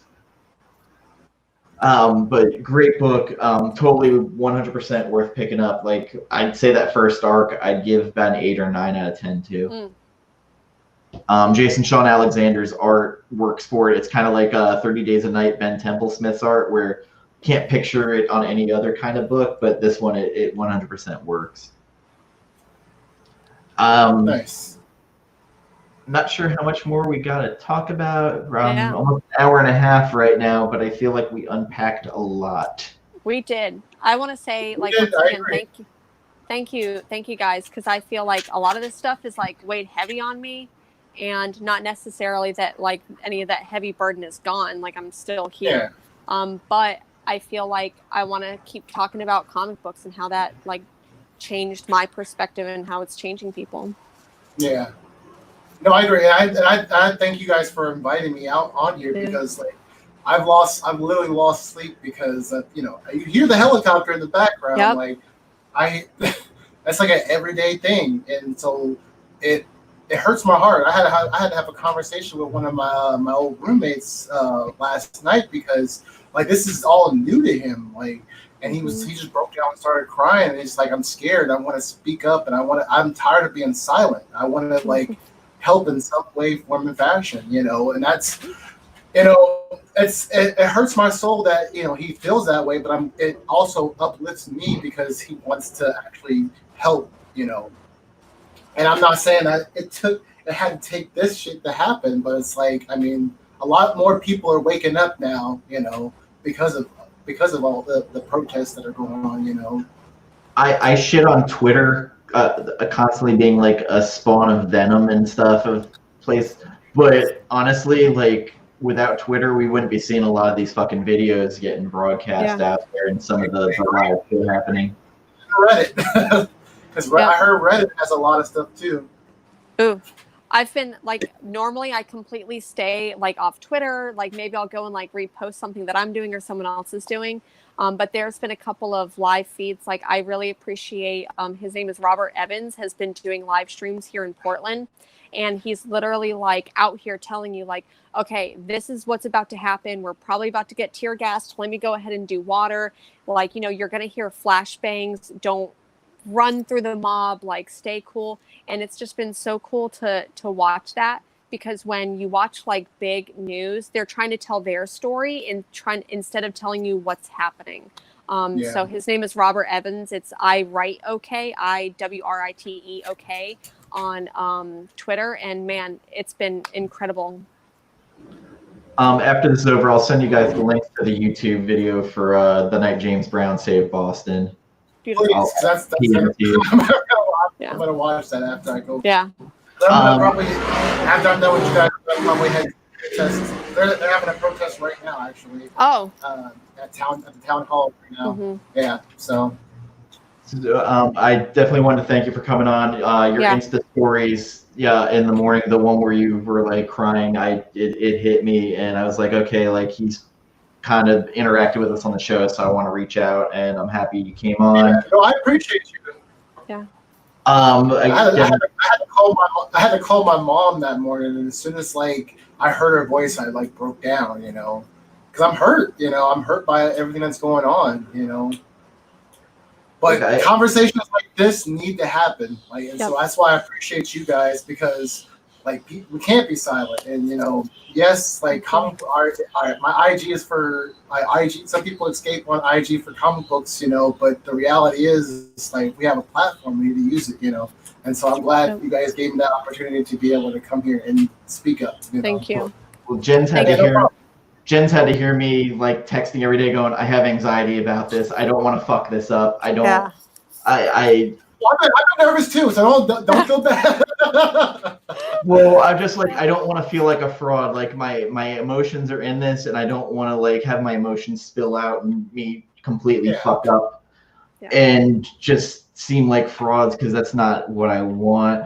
But great book, totally 100% worth picking up. Like I'd say that first arc, I'd give about an 8 or 9 out of 10 to. Jason Sean Alexander's art works for it. It's kind of like 30 Days a Night, Ben Templesmith's art, where can't picture it on any other kind of book, but this one it 100% works. Nice. I'm not sure how much more we got to talk about. Almost an hour and a half right now, but I feel like we unpacked a lot. We did. I want to say, like, thank you guys, because I feel like a lot of this stuff is like weighed heavy on me, and not necessarily that like any of that heavy burden is gone. Like I'm still here, but I feel like I want to keep talking about comic books and how that like changed my perspective and how it's changing people. Yeah. No, I agree. I thank you guys for inviting me out on here because like I've literally lost sleep because you hear the helicopter in the background. Yep. Like that's like an everyday thing, and so it hurts my heart. I had to have a conversation with one of my old roommates last night because like this is all new to him. Like, and he just broke down and started crying. And he's like, I'm scared. I want to speak up, and I'm tired of being silent. I want to like help in some way, form, and fashion. And that's it hurts my soul that he feels that way, but it also uplifts me because he wants to actually help. And I'm not saying that it had to take this shit to happen, but it's like, I mean, a lot more people are waking up now, because of all the protests that are going on, I shit on Twitter constantly being like a spawn of venom and stuff of place, but honestly, like without Twitter, we wouldn't be seeing a lot of these fucking videos getting broadcast out there and some of the riots that are happening. Reddit. Because I heard Reddit has a lot of stuff too. Ooh. I've been like, normally I completely stay like off Twitter. Like maybe I'll go and like repost something that I'm doing or someone else is doing. But there's been a couple of live feeds. Like I really appreciate, his name is Robert Evans, has been doing live streams here in Portland. And he's literally like out here telling you like, okay, this is what's about to happen. We're probably about to get tear gassed. Let me go ahead and do water. Like, you know, you're going to hear flashbangs. Don't run through the mob, like stay cool. And it's just been so cool to watch that, because when you watch like big news, they're trying to tell their story and instead of telling you what's happening. So his name is Robert Evans. It's I Write Okay, IWRITE OK on Twitter. And man, it's been incredible. After this is over, I'll send you guys the links to the YouTube video for the night James Brown saved Boston. Beautiful. Please, that's I'm gonna watch that after I go. Yeah. I'm gonna probably, after I'm done with you guys, I'll probably head protests. They're having a protest right now, actually. Oh. At the town hall right now. Mm-hmm. Yeah. So. I definitely wanted to thank you for coming on. Your Insta stories, in the morning, the one where you were like crying, it hit me, and I was like, okay, like he's kind of interacted with us on the show, so I want to reach out, and I'm happy you came on. Yeah, no, I appreciate you. Yeah. I had to call my mom that morning, and as soon as like I heard her voice, I like broke down, you know, because I'm hurt, you know, I'm hurt by everything that's going on, you know. But conversations like this need to happen, like, and so that's why I appreciate you guys, because like we can't be silent, and you know, yes, like comic art. My IG is for IG. Some people escape on IG for comic books, you know, but the reality is like we have a platform, we need to use it, you know. And so I'm glad you guys gave me that opportunity to be able to come here and speak up. Thank you. Well, Jen's had to hear me like texting every day, going, "I have anxiety about this. I don't want to fuck this up. I don't." Yeah. I'm nervous too, so don't feel bad. Well, I'm just like, I don't want to feel like a fraud. Like my emotions are in this, and I don't want to like have my emotions spill out and me completely fucked up and just seem like frauds, because that's not what I want.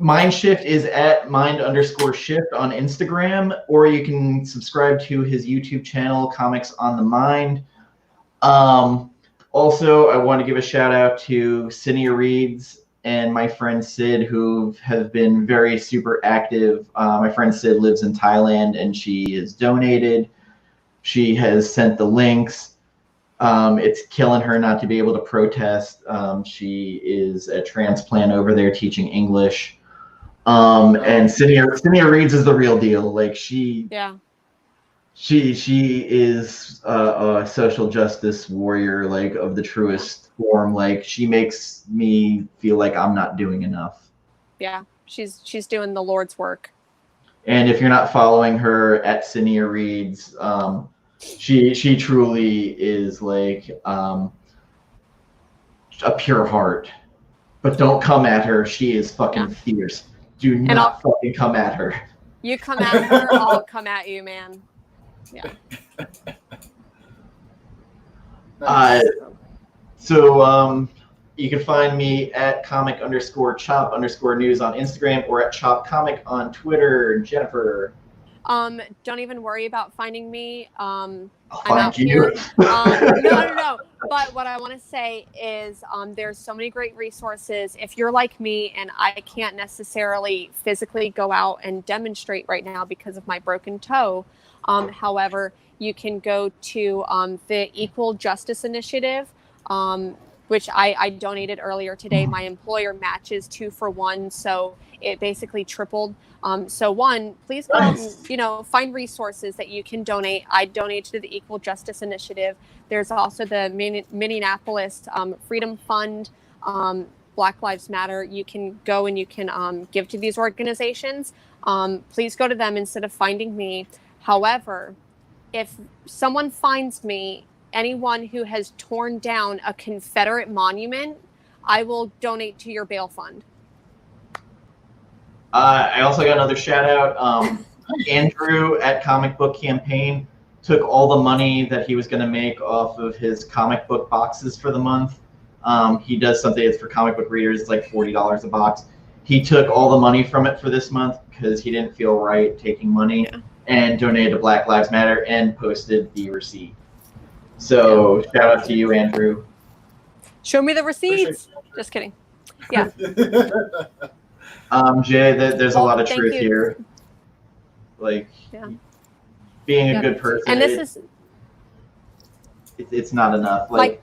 Mindshift is at mind_shift on Instagram, or you can subscribe to his YouTube channel, Comics on the Mind. Also, I want to give a shout out to Cinia Reads and my friend Sid, who have been very super active. My friend Sid lives in Thailand, and she has donated. She has sent the links. It's killing her not to be able to protest. She is a transplant over there teaching English. And Cinia Reads is the real deal. Like she is a social justice warrior, like of the truest form. Like she makes me feel like I'm not doing enough. Yeah, she's doing the Lord's work. And if you're not following her at Cinia Reads, she truly is like a pure heart. But don't come at her. She is fucking fierce. Do not fucking come at her. You come at her, I'll come at you, man. Yeah. So you can find me at comic_chop_news on Instagram, or at Chop Comic on Twitter. Jennifer. Don't even worry about finding me. I'll find you. No. But what I want to say is there's so many great resources. If you're like me and I can't necessarily physically go out and demonstrate right now because of my broken toe, however, you can go to the Equal Justice Initiative, which I donated earlier today. My employer matches 2 for 1, so it basically tripled. So one, please go out and, find resources that you can donate. I donate to the Equal Justice Initiative. There's also the Minneapolis Freedom Fund, Black Lives Matter. You can go and you can give to these organizations. Please go to them instead of finding me. However, if someone finds me, anyone who has torn down a Confederate monument, I will donate to your bail fund. I also got another shout out. Andrew at Comic Book Campaign took all the money that he was going to make off of his comic book boxes for the month. He does something that's for comic book readers. It's like $40 a box. he took all the money from it for this month because he didn't feel right taking money, and donated to Black Lives Matter and posted the receipt. So shout out to you, Andrew. Show me the receipts. Just kidding. Yeah. Jay, there's a lot of truth you. here. Like, being a good person. And this it's not enough. Like,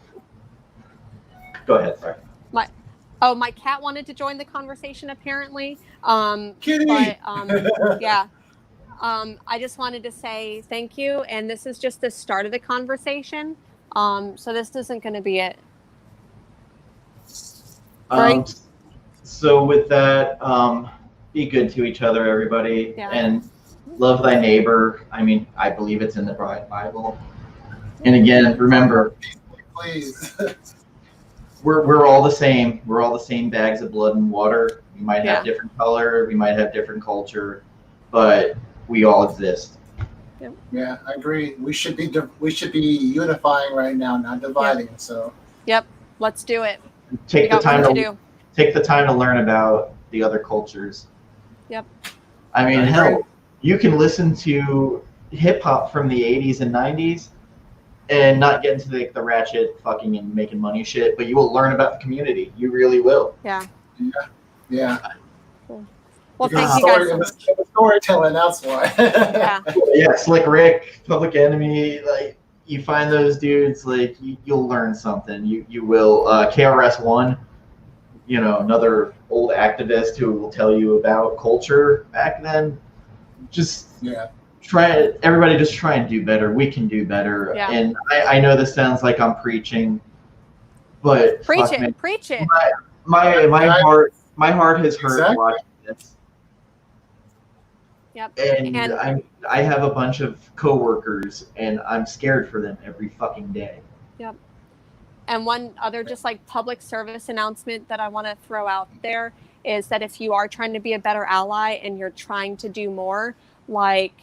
go ahead, sorry. My cat wanted to join the conversation apparently. Kitty. But I just wanted to say thank you, and this is just the start of the conversation. So this isn't going to be it. Right? So with that, be good to each other, everybody, and love thy neighbor. I mean, I believe it's in the Bible. And again, remember, please. We're all the same. We're all the same bags of blood and water. We might have different color, we might have different culture, but we all exist. Yeah, I agree. We should be unifying right now, not dividing. So. Yep. Let's do it. Take the time to learn about the other cultures. Yep. I mean, hell, you can listen to hip hop from the 80s and 90s and not get into the ratchet fucking and making money shit, but you will learn about the community. You really will. Yeah. Yeah. Cool. Well, thank you guys so much. Storytelling, that's why. Yeah, Slick Rick, Public Enemy, like, you find those dudes, like, you'll learn something. You will. KRS-One, another old activist who will tell you about culture back then. Just everybody just try and do better. We can do better. Yeah. And I know this sounds like I'm preaching, but preach it. My heart has hurt watching this. Yep. And I have a bunch of coworkers, and I'm scared for them every fucking day. Yep. And one other just like public service announcement that I want to throw out there is that if you are trying to be a better ally and you're trying to do more, like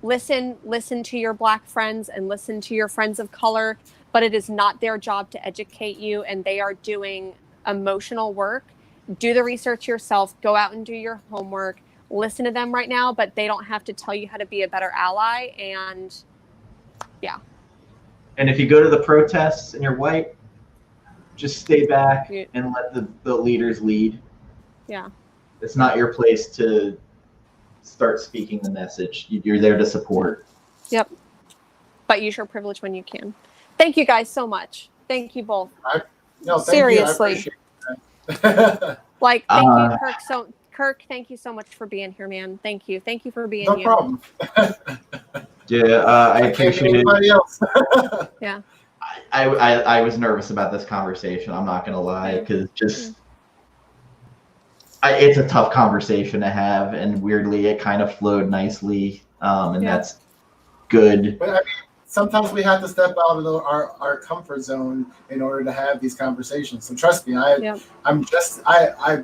listen to your Black friends and listen to your friends of color, but it is not their job to educate you, and they are doing emotional work. Do the research yourself, go out and do your homework, listen to them right now, but they don't have to tell you how to be a better ally. And and if you go to the protests and you're white, just stay back and let the leaders lead. Yeah. It's not your place to start speaking the message. You're there to support. Yep. But use your privilege when you can. Thank you guys so much. Thank you both. Seriously. Like, thank you, Kirk. Kirk, thank you so much for being here, man. Thank you. Thank you for being you. No problem. I appreciate it. Else. Yeah. I was nervous about this conversation. I'm not gonna lie, because it's a tough conversation to have, and weirdly, it kind of flowed nicely, and that's good. But I mean, sometimes we have to step out of our comfort zone in order to have these conversations. So trust me, I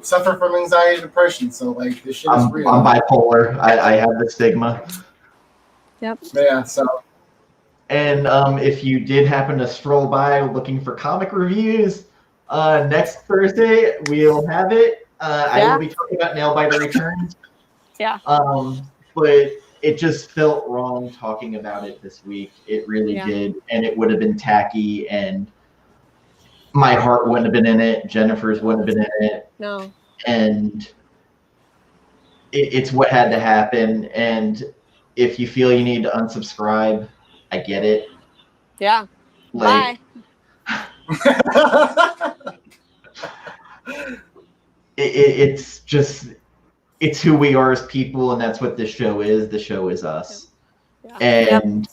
suffer from anxiety and depression. So like, this shit is real. I'm bipolar. I have the stigma. Yep. Yeah. So. And if you did happen to stroll by looking for comic reviews, next Thursday we'll have it. I will be talking about Nailbiter Returns. Yeah. But it just felt wrong talking about it this week. It really did. And it would have been tacky, and my heart wouldn't have been in it. Jennifer's wouldn't have been in it. No. And it's what had to happen. And if you feel you need to unsubscribe, I get it. Yeah. Like, bye. It's just, it's who we are as people, and that's what this show is. The show is us. Yeah. And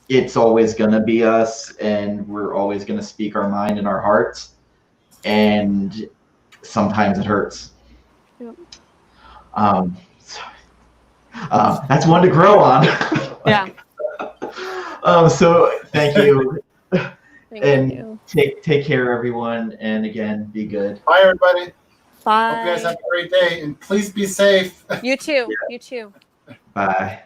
it's always going to be us, and we're always going to speak our mind and our hearts. And sometimes it hurts. Yep. That's one to grow on. Yeah. So thank you. Thank you. Take care, everyone. And again, be good. Bye, everybody. Bye. Hope you guys have a great day, and please be safe. You too. You too. Bye.